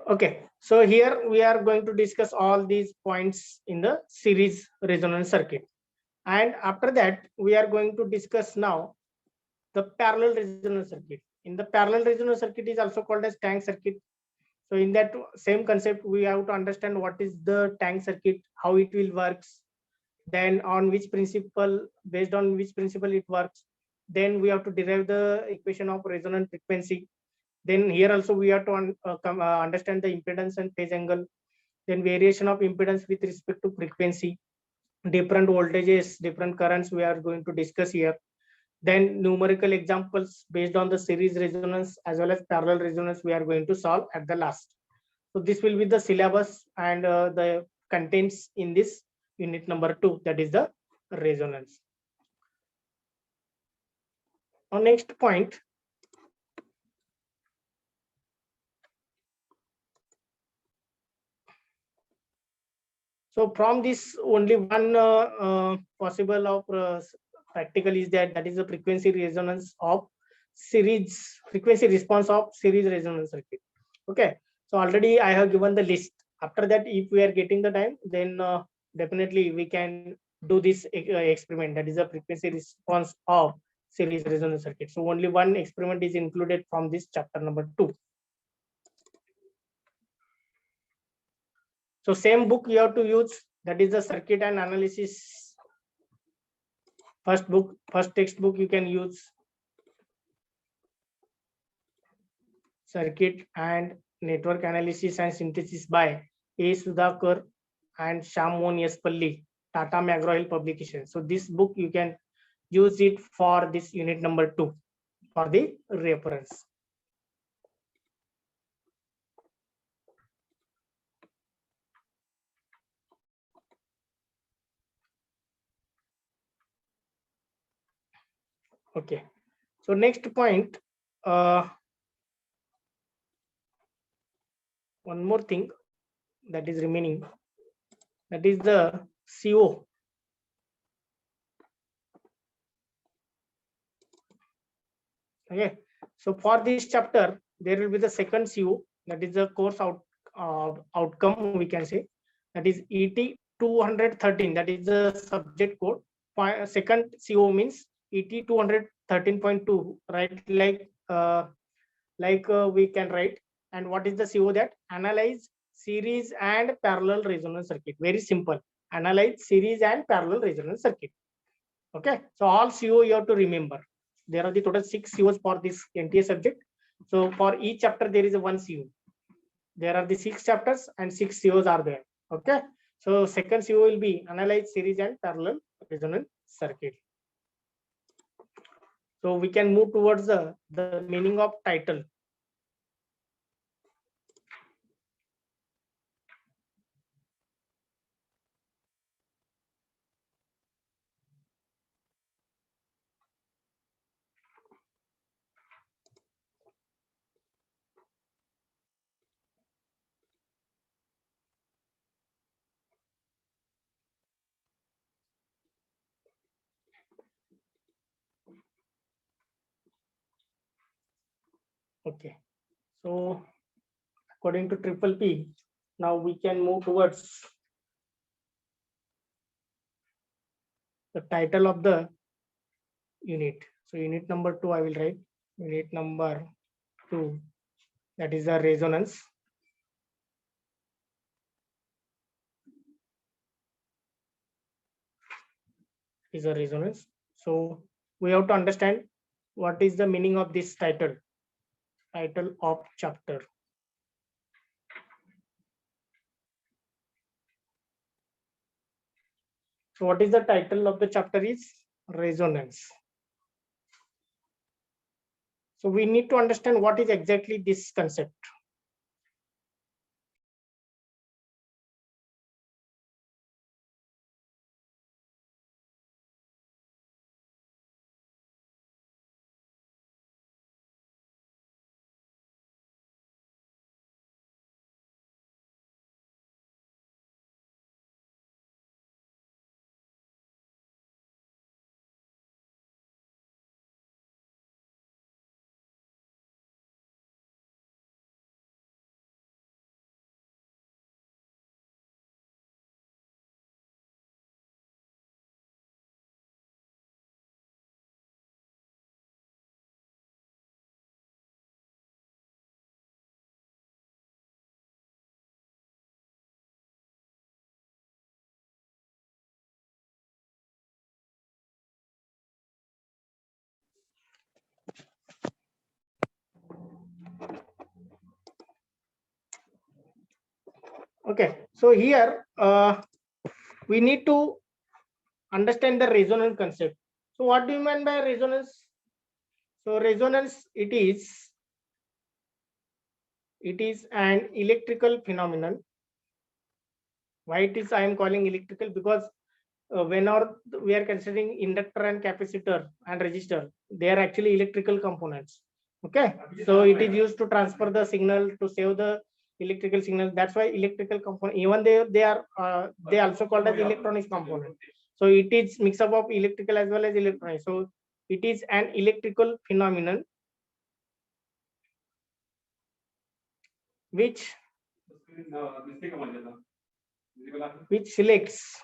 Speaker 1: okay. So here we are going to discuss all these points in the series resonance circuit. And after that, we are going to discuss now the parallel resonance circuit. In the parallel resonance circuit is also called as tank circuit. So in that same concept, we have to understand what is the tank circuit, how it will works, then on which principle, based on which principle it works. Then we have to derive the equation of resonant frequency. Then here also we have to understand the impedance and phase angle, then variation of impedance with respect to frequency, different voltages, different currents we are going to discuss here. Then numerical examples based on the series resonance as well as parallel resonance we are going to solve at the last. So this will be the syllabus and the contents in this unit number 2, that is the resonance. Now next point, so from this only one possible of practical is that is the frequency resonance of frequency response of series resonance circuit. Okay, so already I have given the list. After that, if we are getting the time, then definitely we can do this experiment, that is a frequency response of series resonance circuit. So only one experiment is included from this chapter number 2. So same book you have to use, that is the circuit and analysis. First textbook you can use, circuit and network analysis and synthesis by A. Sudhakar and Shyam S. Palli, Tata McGraw-Hill publication. So this book you can use it for this unit number 2 for the reference. Okay, so next point, one more thing that is remaining, that is the CO. Okay, so for this chapter there will be the second CO, that is the course outcome we can say, that is ET 213, that is the subject code. Second CO means ET 213.2, right? We can write. And what is the CO? That analyze series and parallel resonance circuit. Very simple. Analyze series and parallel resonance circuit. Okay, so all CO you have to remember. There are the total 6 COs for this NTA subject. So for each chapter there is a one CO. There are the 6 chapters and 6 COs are there. Okay, so second CO will be analyze series and parallel resonance circuit. So we can move towards the meaning of title. Okay, so according to Triple P, now we can move towards the title of the unit. So unit number 2 I will write, unit number 2, that is the resonance. Is a resonance. So we have to understand what is the meaning of this title of chapter. So what is the title of the chapter is resonance. So we need to understand what is exactly this concept. Okay, so here we need to understand the resonance concept. So what do you mean by resonance? So resonance, it is it is an electrical phenomenon. Why it is I am calling electrical? Because whenever we are considering inductor and capacitor and resistor, they are actually electrical components. Okay, so it is used to transfer the signal, to save the electrical signal. That's why electrical component, even they are they also called as electronics component. So it is mix up of electrical as well as electronics. So it is an electrical phenomenon which selects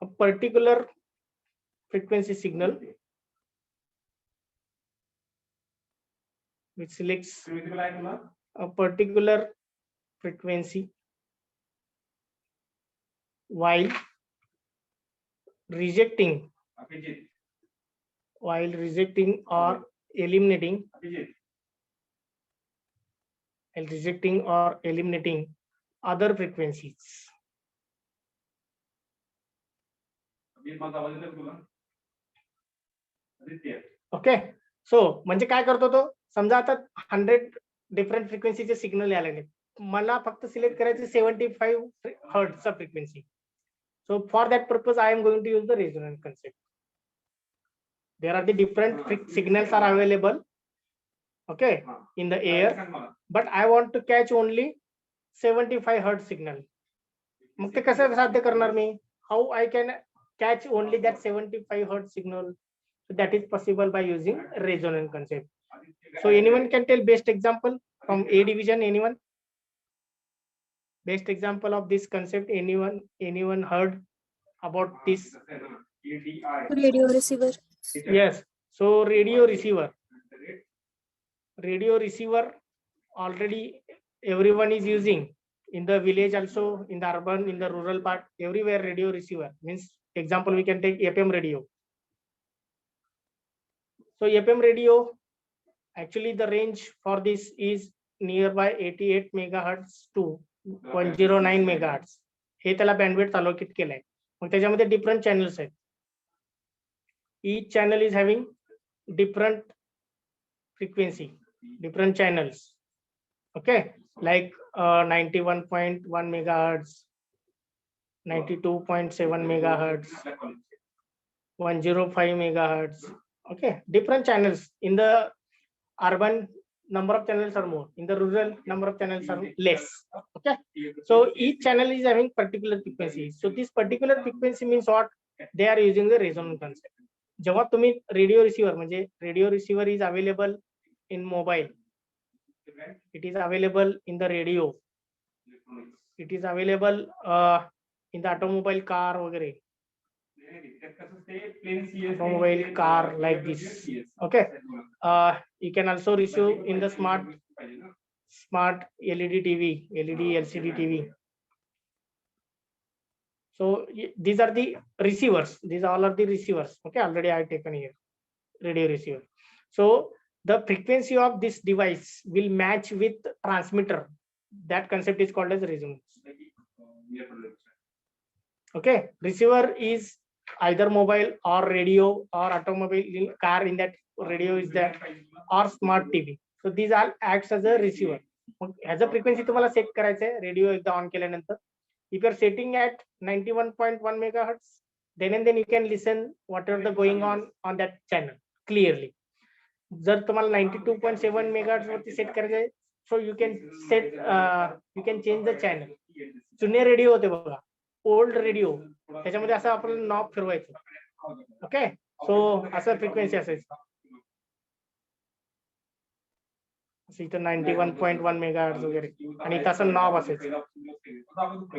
Speaker 1: a particular frequency signal, which selects a particular frequency while rejecting or eliminating other frequencies. Okay, so म्हणजे काय करतो तो, समजा आता 100 different फ्रिक्वेन्सीचे signal आले, मला फक्त select करायचे 75 हर्ट्झचा frequency. So for that purpose I am going to use the resonance concept. There are the different signals are available okay in the air, but I want to catch only 75 hertz signal. मग ते कसं साध्य करणार मी? How I can catch only that 75 hertz signal? So that is possible by using resonance concept. So anyone can tell best example from A division? Anyone? Best example of this concept? Anyone heard about this?
Speaker 5: Radio receiver.
Speaker 1: Yes. So radio receiver already everyone is using, in the village also, in the urban, in the rural part, everywhere radio receiver means. Example we can take FM radio. So FM radio, actually the range for this is nearby 88 megahertz to 109 megahertz. हे त्याला bandwidth allocate केलाय. मग त्याच्यामध्ये different channels आहेत. Each channel is having different frequency, different channels. Okay, like 91.1 megahertz, 92.7 megahertz, 105 megahertz. Okay, different channels. In the urban, number of channels are more. In the rural, number of channels are less. Okay, so each channel is having particular frequency. So this particular frequency means what? They are using the resonance concept. जेव्हा तुम्ही radio receiver, म्हणजे radio receiver is available in mobile, it is available in the radio, it is available in the automobile car वगैरे, automobile car like this. Okay, you can also receive in the smart LED TV, LED LCD TV. So these are the receivers. These all are the receivers. Okay, already I have taken here radio receiver. So the frequency of this device will match with transmitter. That concept is called as resonance. Okay, receiver is either mobile or radio or automobile car, in that radio is there, or smart TV. So these all acts as a receiver. As a frequency तुम्हाला set करायचं आहे radio एकदा on केल्यानंतर. If you are setting at 91.1 megahertz, then and then you can listen whatever the going on that channel clearly. जर तुम्हाला 92.7 megahertz वरती set करायचं आहे, so you can set you can change the channel. जुने radio होते बघा, old radio, त्याच्यामध्ये असं आपण नॉब फिरवायचं. ओके, सो असं फ्रिक्वेन्सी असायचं. इथं 91.1 megahertz वगैरे, आणि तसं नॉब असायचं.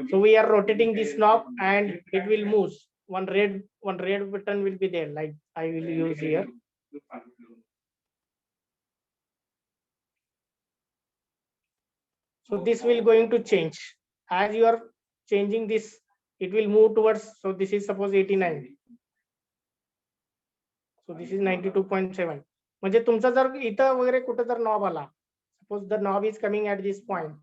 Speaker 1: So we are rotating this knob and it will move. One red button will be there, like I will use here. So this will going to change. As you are changing this, it will move towards, so this is suppose 89. So this is 92.7. म्हणजे तुमचा जर इथं वगैरे कुठं जर knob आला, suppose the knob is coming at this point,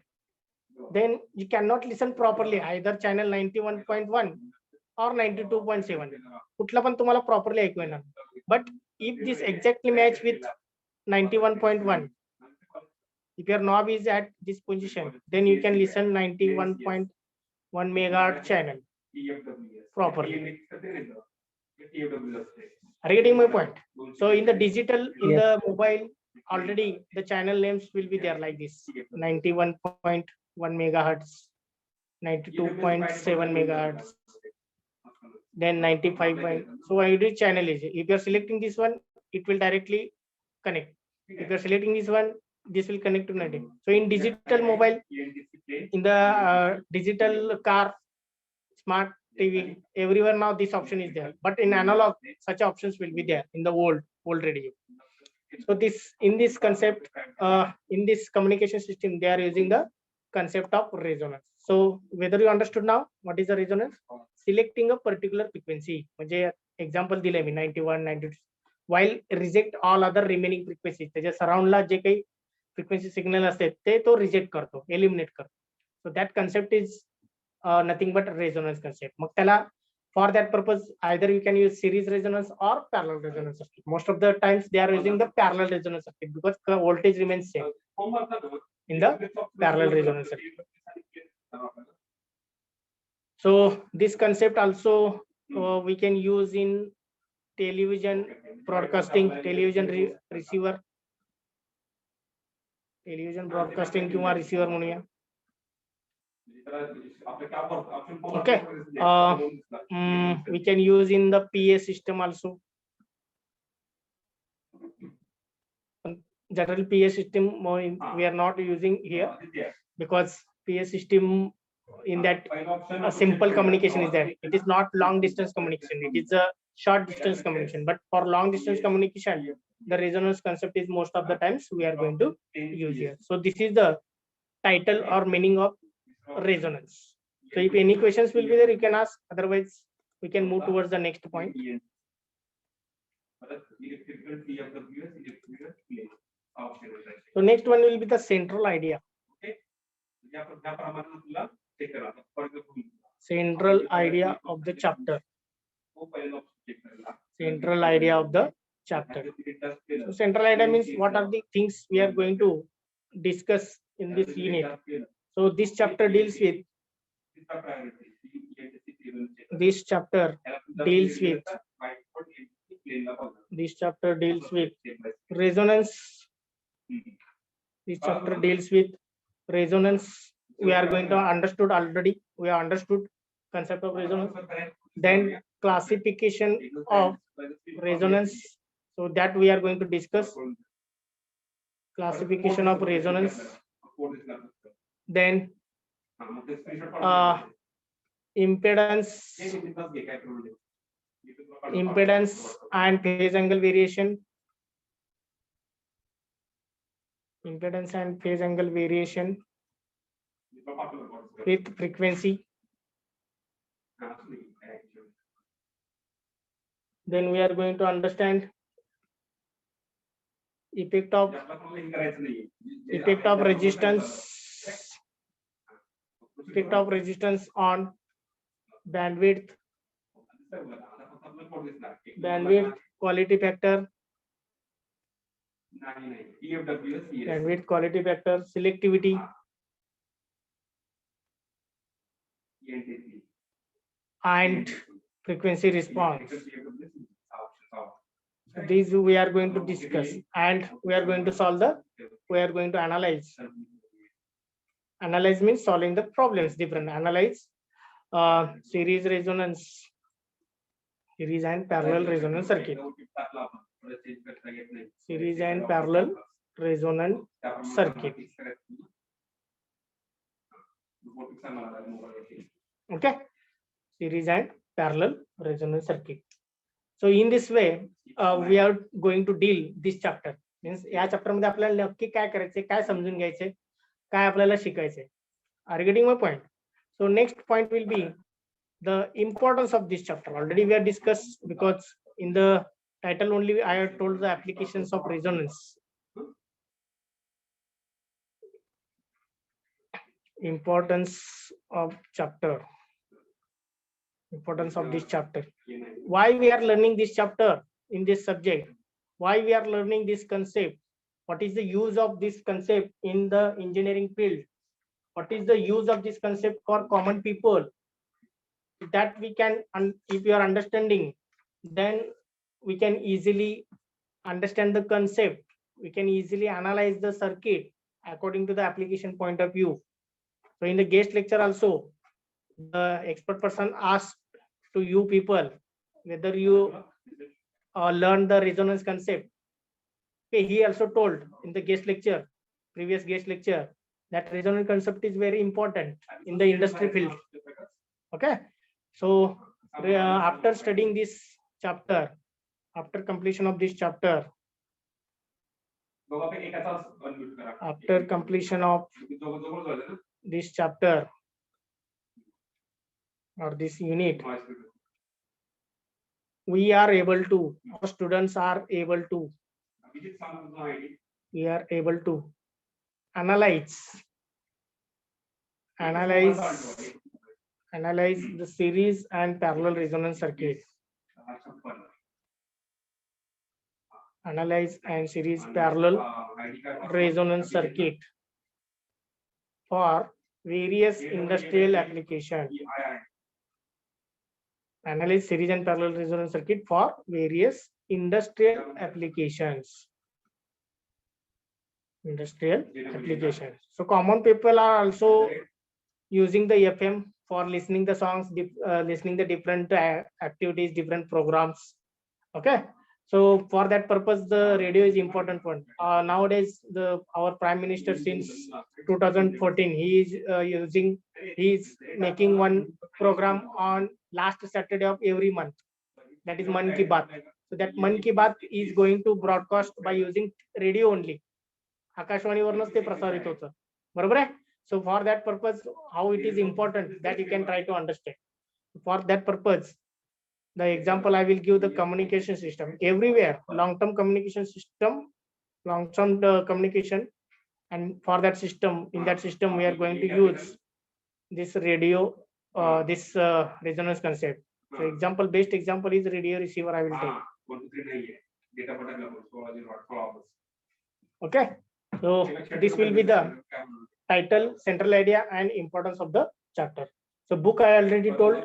Speaker 1: then you cannot listen properly either channel 91.1 or 92.7. कुठला पण तुम्हाला properly ऐकू येणार. But if this exactly match with 91.1, if your knob is at this position, then you can listen 91.1 megahertz channel properly. Are you getting my point? So in the digital, in
Speaker 3: Yes.
Speaker 1: the mobile, already the channel names will be there like this: 91.1 megahertz, 92.7 megahertz, then 95. So every channel is. If you are selecting this one, it will directly connect. If you are selecting this one, this will connect to 90. So in digital mobile, in the digital car, smart TV, everywhere now this option is there. But in analog, such options will be there in the old radio. So this in this concept, in this communication system, they are using the concept of resonance. So whether you understood now what is the resonance? Selecting a particular frequency. म्हणजे example दिले मी 91, 92. While reject all other remaining frequencies. त्याच्या सराउंडला जे काही frequency signal असते ते तो reject करतो, eliminate करतो. So that concept is nothing but resonance concept. मग त्याला for that purpose, either you can use series resonance or parallel resonance circuit. Most of the times they are using the parallel resonance circuit because the voltage remains same in the parallel resonance circuit. So this concept also we can use in television broadcasting, television receiver, television broadcasting किंवा receiver म्हणूया. Okay, we can use in the PA system also. General PA system we are not using here because PA system in that a simple communication is there. It is not long distance communication. It is a short distance communication. But for long distance communication, the resonance concept is most of the times we are going to use here. So this is the title or meaning of resonance. So if any questions will be there, you can ask. Otherwise, we can move towards the next point. So next one will be the central idea. Central idea of the chapter. Central idea of the chapter. So central idea means what are the things we are going to discuss in this unit. So this chapter deals with resonance. This chapter deals with resonance. We are going to understood already. We have understood concept of resonance. Then classification of resonance. So that we are going to discuss. Classification of resonance. Then impedance and phase angle variation. Impedance and phase angle variation with frequency. Then we are going to understand effect of resistance on bandwidth, quality factor, selectivity, and frequency response. These we are going to discuss, and we are going to analyze. Analyze means solving the problems. Different analyze series resonance, series and parallel resonance circuit. Series and parallel resonance circuit. Okay, series and parallel resonance circuit. So in this way, we are going to deal this chapter. Means या chapter मध्ये आपल्याला नक्की काय करायचे, काय समजून घ्यायचे, काय आपल्याला शिकायचे. Are you getting my point? So next point will be the importance of this chapter. Already we have discussed because in the title only I have told the applications of resonance. Importance of chapter. Importance of this chapter. Why we are learning this chapter in this subject? Why we are learning this concept? what is the use of this concept in the engineering field, what is the use of this concept for common people, that we can, if you are understanding, then we can easily understand the concept, we can easily analyze the circuit according to the application point of view. So in the guest lecture also, the expert person asked to you people whether you learn the resonance concept. Okay, he also told in the guest lecture, previous guest lecture, that resonance concept is very important in the industry field. Okay, so after studying this chapter, after completion of this chapter,
Speaker 4: दोघांपैकी एकाचाच unmute करा.
Speaker 1: after completion of
Speaker 4: दोघं जवळ झाले ना?
Speaker 1: this chapter or this unit,
Speaker 4: Voice record.
Speaker 1: we are able to, our students are able to,
Speaker 4: Abhijit सांग तुझं ID.
Speaker 1: we are able to analyze the series and parallel resonance circuit, analyze and series parallel
Speaker 4: ID card.
Speaker 1: resonance circuit for various industrial application. Analyze series and parallel resonance circuit for various industrial applications. Industrial applications. So common people are also using the FM for listening the songs, listening the different activities, different programs. Okay. So for that purpose, the radio is important one. Nowadays, our Prime Minister since 2014, he is making one program on last Saturday of every month. That is Man Ki Baat. So that Man Ki Baat is going to broadcast by using radio only. आकाशवाणीवरूनच ते प्रसारित होतं, बरोबर आहे. So for that purpose, how it is important that you can try to understand. For that purpose, the example I will give the communication system. Everywhere, long-term communication system, long-term communication, and for that system, in that system, we are going to use this radio, this resonance concept. So example, best example is radio receiver. I will take.
Speaker 4: 1 2 3 नाहीये. Data button La 16 hours.
Speaker 1: Okay. So this will be the title, central idea, and importance of the chapter. So book I already told.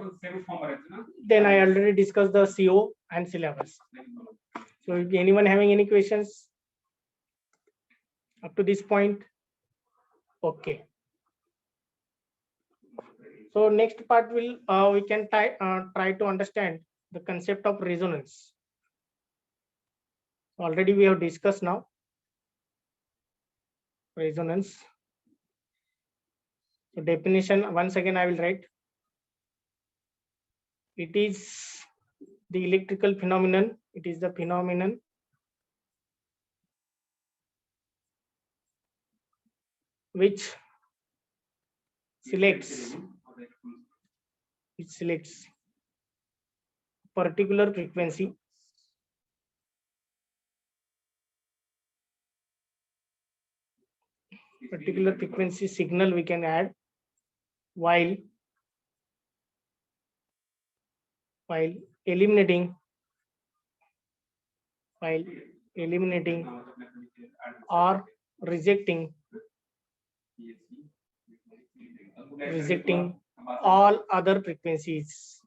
Speaker 1: Then I already discussed the CO and syllabus. So if anyone having any questions up to this point? Okay. So next part will we can try to understand the concept of resonance. Already we have discussed now resonance. So definition once again I will write. It is the electrical phenomenon. It is the phenomenon which selects particular frequency signal we can add while eliminating or rejecting all other frequencies.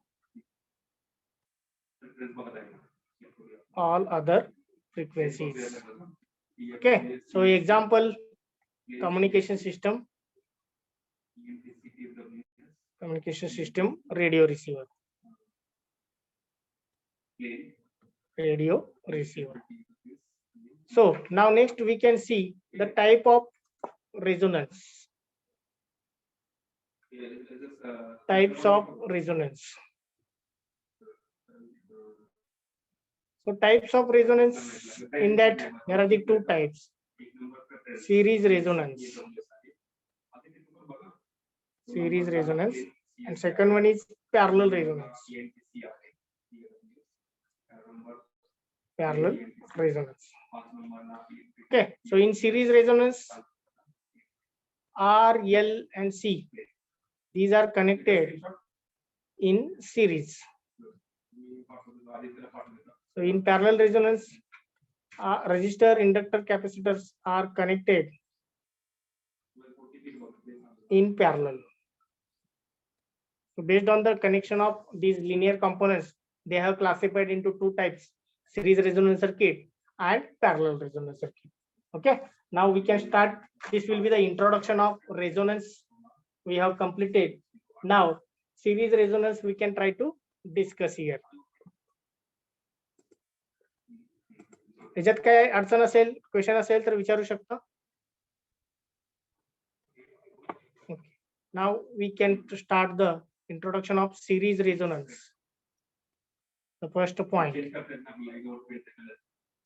Speaker 1: Okay, so example, communication system, radio receiver. So now next we can see the type of resonance. Types of resonance. So types of resonance, in that there are the two types. Series resonance, and second one is parallel resonance. Okay, so in series resonance, R, L, and C, these are connected in series. So in parallel resonance, resistor, inductor, capacitors are connected in parallel. So based on the connection of these linear components, they have classified into two types: series resonance circuit and parallel resonance circuit. Okay, now we can start. This will be the introduction of resonance. We have completed. Now series resonance we can try to discuss here. याच्यात काय अडचण असेल, question असेल तर विचारू शकता. Now we can start the introduction of series resonance. The first point,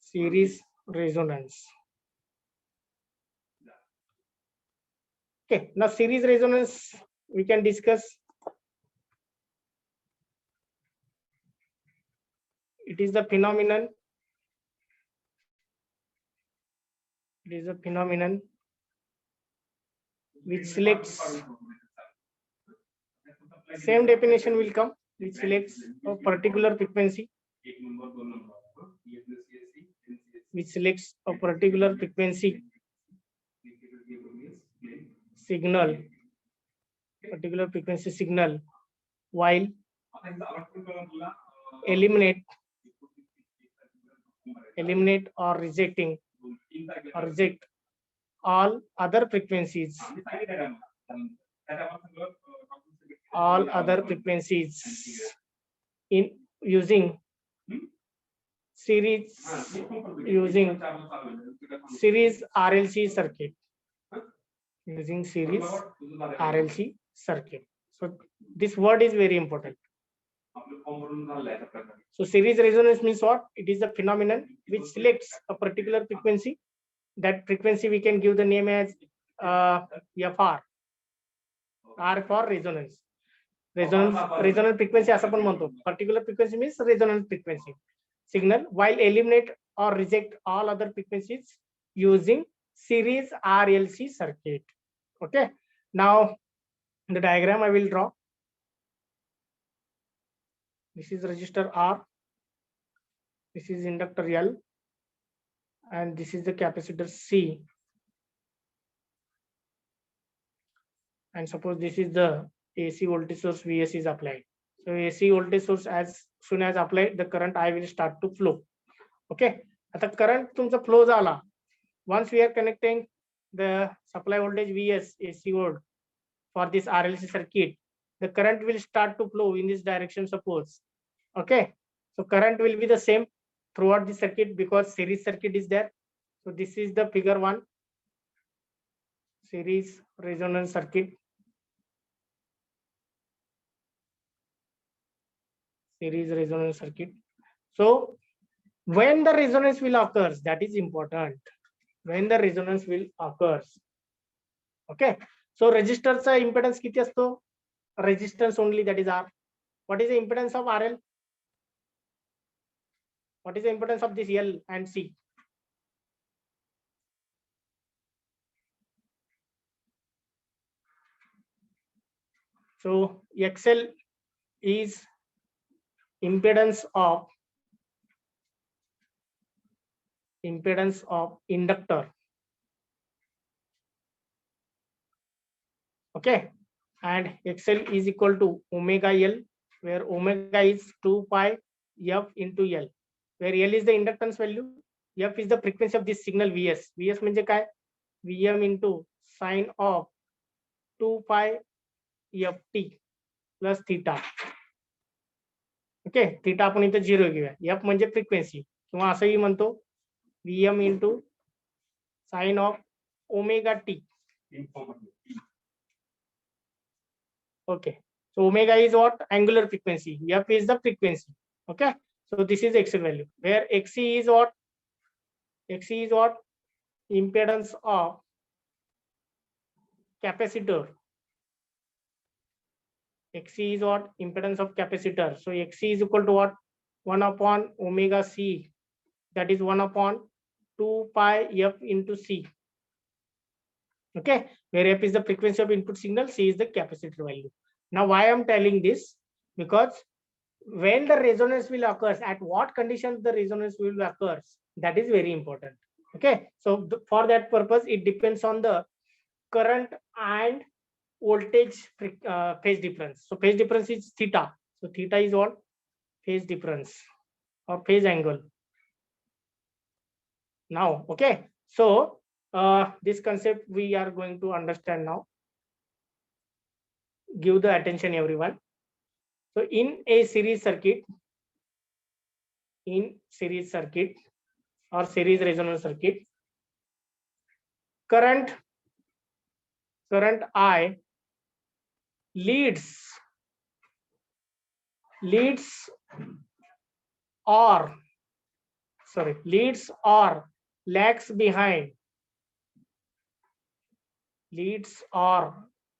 Speaker 1: series resonance. Okay, now series resonance we can discuss. It is the phenomenon. It is a phenomenon which selects, same definition will come, which selects a particular frequency, which selects a particular frequency signal, particular frequency signal, while eliminate or reject all other frequencies, in using series RLC circuit, using series RLC circuit. So this word is very important. So series resonance means what? It is a phenomenon which selects a particular frequency. That frequency we can give the name as FR. R for resonance. Resonance frequency असा पण म्हणतो. Particular frequency means resonance frequency signal, while eliminate or reject all other frequencies using series RLC circuit. Okay. Now the diagram I will draw. This is resistor R. This is inductor L. And this is the capacitor C. And suppose this is the AC voltage source VS is applied. So AC voltage source, as soon as applied, the current I will start to flow. Okay. At the current तुमचा flow झाला. Once we are connecting the supply voltage VS AC volt for this RLC circuit, the current will start to flow in this direction, suppose. Okay. So current will be the same throughout the circuit because series circuit is there. So this is the figure 1, series resonance circuit. Series resonance circuit. So when the resonance will occurs, that is important. When the resonance will occurs. Okay. So resistor's impedance किती असतो? Resistance only, that is R. What is the impedance of RL? What is the impedance of this L and C? So XL is impedance of inductor. Okay. And XL is equal to omega L, where omega is 2 pi F into L, where L is the inductance value, F is the frequency of this signal VS. VS म्हणजे काय? Vm into sine of 2 pi ft plus theta. Okay, theta आपण इथे 0 घेऊया. F म्हणजे frequency, किंवा असंही म्हणतो Vm into sine of omega t. Okay, so omega is what? Angular frequency. F is the frequency. Okay, so this is XL value, where XC is what? XC is what? Impedance of capacitor. XC is what? Impedance of capacitor. So XC is equal to what? 1 upon omega C. That is 1 upon 2 pi F into C. Okay, where F is the frequency of input signal, C is the capacitor value. Now why I am telling this? Because when the resonance will occurs, at what conditions the resonance will occurs, that is very important. Okay, so for that purpose, it depends on the current and voltage phase difference. So phase difference is theta. So theta is what? Phase difference or phase angle. Now, okay, so this concept we are going to understand now. Give the attention, everyone. So in a series circuit, or series resonance circuit, current I leads or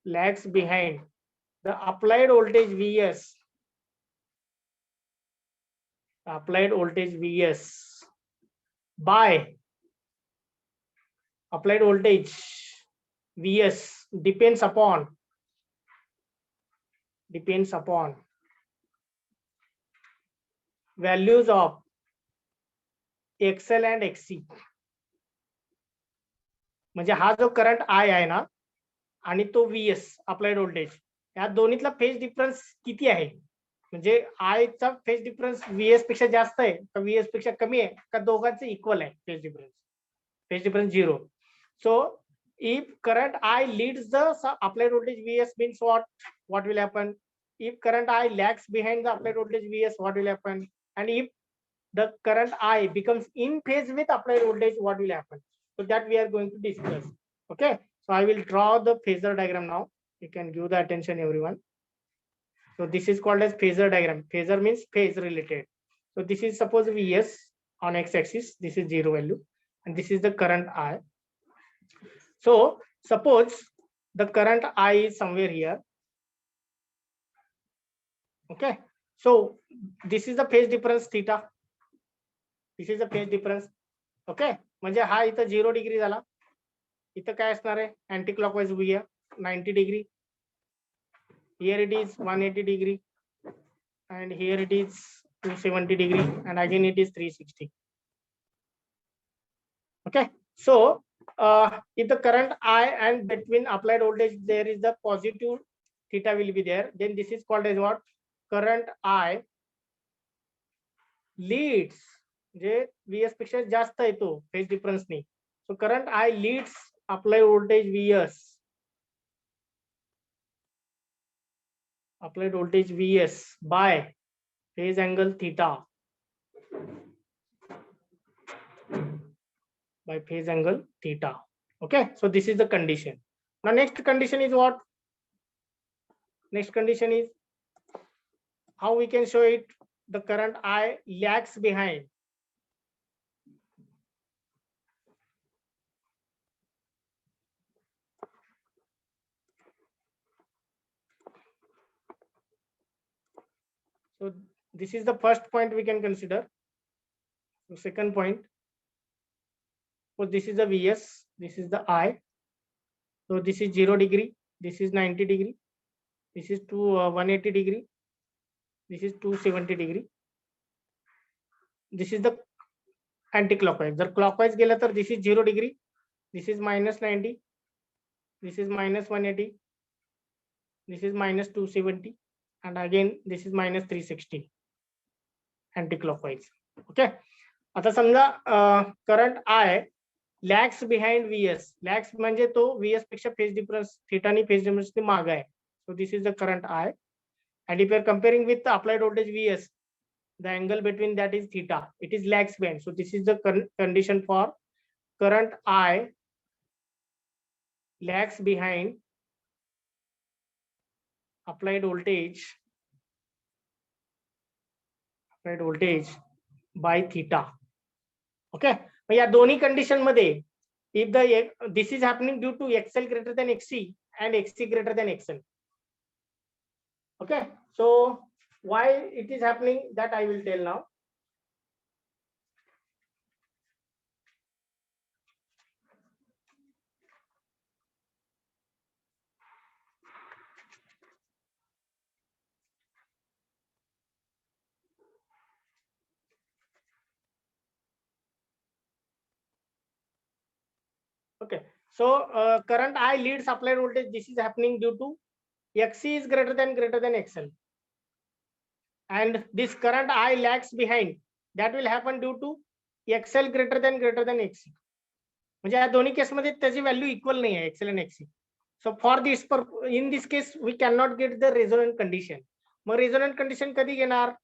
Speaker 1: lags behind the applied voltage Vs, by applied voltage Vs depends upon values of XL and XC. म्हणजे हा जो current I आहे ना आणि तो VS applied voltage, या दोन्हीतला phase difference किती आहे, म्हणजे I चा फेज डिफरन्स VS पेक्षा जास्त आहे का VS पेक्षा कमी आहे का दोघांचे इक्वल आहे phase difference 0. So if current I leads the applied voltage Vs, means what will happen? If current I lags behind the applied voltage Vs, what will happen? And if the current I becomes in phase with applied voltage, what will happen? So that we are going to discuss. Okay, so I will draw the phasor diagram now. You can give the attention, everyone. So this is called as phasor diagram. Phasor means phase related. So this is suppose Vs on x-axis, this is 0 value, and this is the current I. So suppose the current I is somewhere here. Okay, so this is the phase difference theta. This is the phase difference. Okay, म्हणजे हा इथं 0 degree झाला, इथं काय असणार आहे anti clockwise होऊया 90 degree, here it is 180 degree, and here it is 270 degree, and again it is 360. Okay, so if the current I and between applied voltage there is the positive theta will be there, then this is called as what? Current I leads, J VS पेक्षा जास्त आहे तो phase difference नाही. So current I leads applied voltage Vs by phase angle theta. Okay, so this is the condition. Now next condition is what? Next condition is how we can show it. The current I lags behind. So this is the first point we can consider. So second point, so this is the Vs, this is the I. So this is 0 degree, this is 90 degree, this is 180 degree, this is 270 degree. This is the anti-clockwise. Jar clockwise गेला तर this is 0 degree, this is minus 90, this is minus 180, this is minus 270, and again this is minus 360 anti-clockwise. Okay, आता समजा current I lags behind Vs. Lags म्हणजे तो Vs पेक्षा phase difference थीटानी phase difference मागे आहे. So this is the current I, and if you are comparing with the applied voltage Vs, the angle between that is theta. It is lags behind. So this is the condition for current I lags behind applied voltage by theta. Okay, या दोन्ही condition मध्ये if this is happening due to XL greater than XC and XC greater than XL. Okay, so why it is happening, that I will tell now. Okay, so current I leads applied voltage. This is happening due to XC is greater than XL, and this current I lags behind. That will happen due to XL greater than XC. म्हणजे या दोन्ही केसमध्ये त्याची value equal नाही आहे, XL and XC. So for this, in this case, we cannot get the resonant condition. Mug resonant condition कधी घेणार?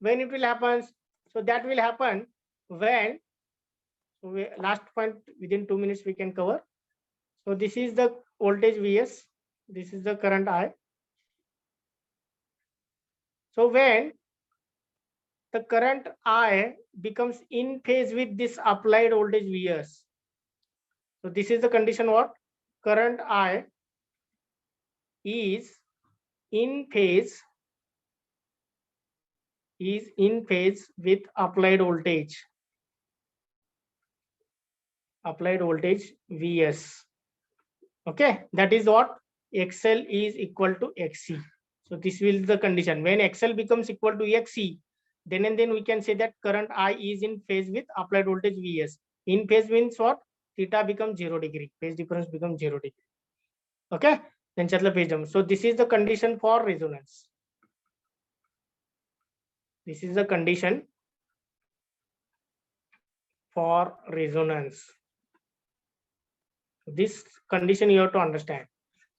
Speaker 1: When it will happen? So that will happen when, so last point within 2 minutes we can cover. So this is the voltage Vs, this is the current I. So when the current I becomes in phase with this applied voltage Vs, so this is the condition what? Current I is in phase with applied voltage Vs. Okay, that is what XL is equal to XC. So this will be the condition. When XL becomes equal to XC, then and then we can say that current I is in phase with applied voltage Vs. In phase means what? Theta becomes 0 degree. Phase difference becomes 0 degree. Okay, then chatla phase jump. So this is the condition for resonance. This is the condition for resonance. This condition you have to understand.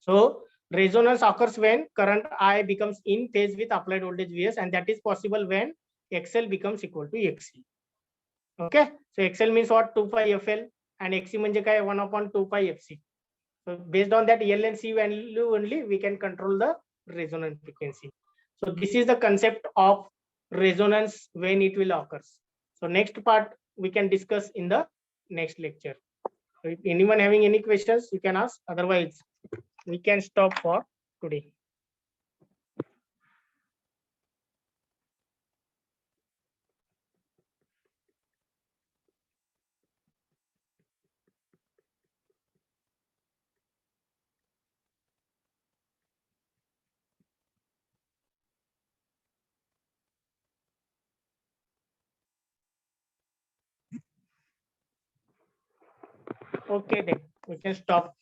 Speaker 1: So resonance occurs when current I becomes in phase with applied voltage Vs, and that is possible when XL becomes equal to XC. Okay, so XL means what? 2 pi FL, and XC म्हणजे काय? 1/2 pi FC. So based on that L and C value only we can control the resonance frequency. So this is the concept of resonance when it will occur. So next part we can discuss in the next lecture. So if anyone having any questions, you can ask. Otherwise, we can stop for today. Okay, then we can stop.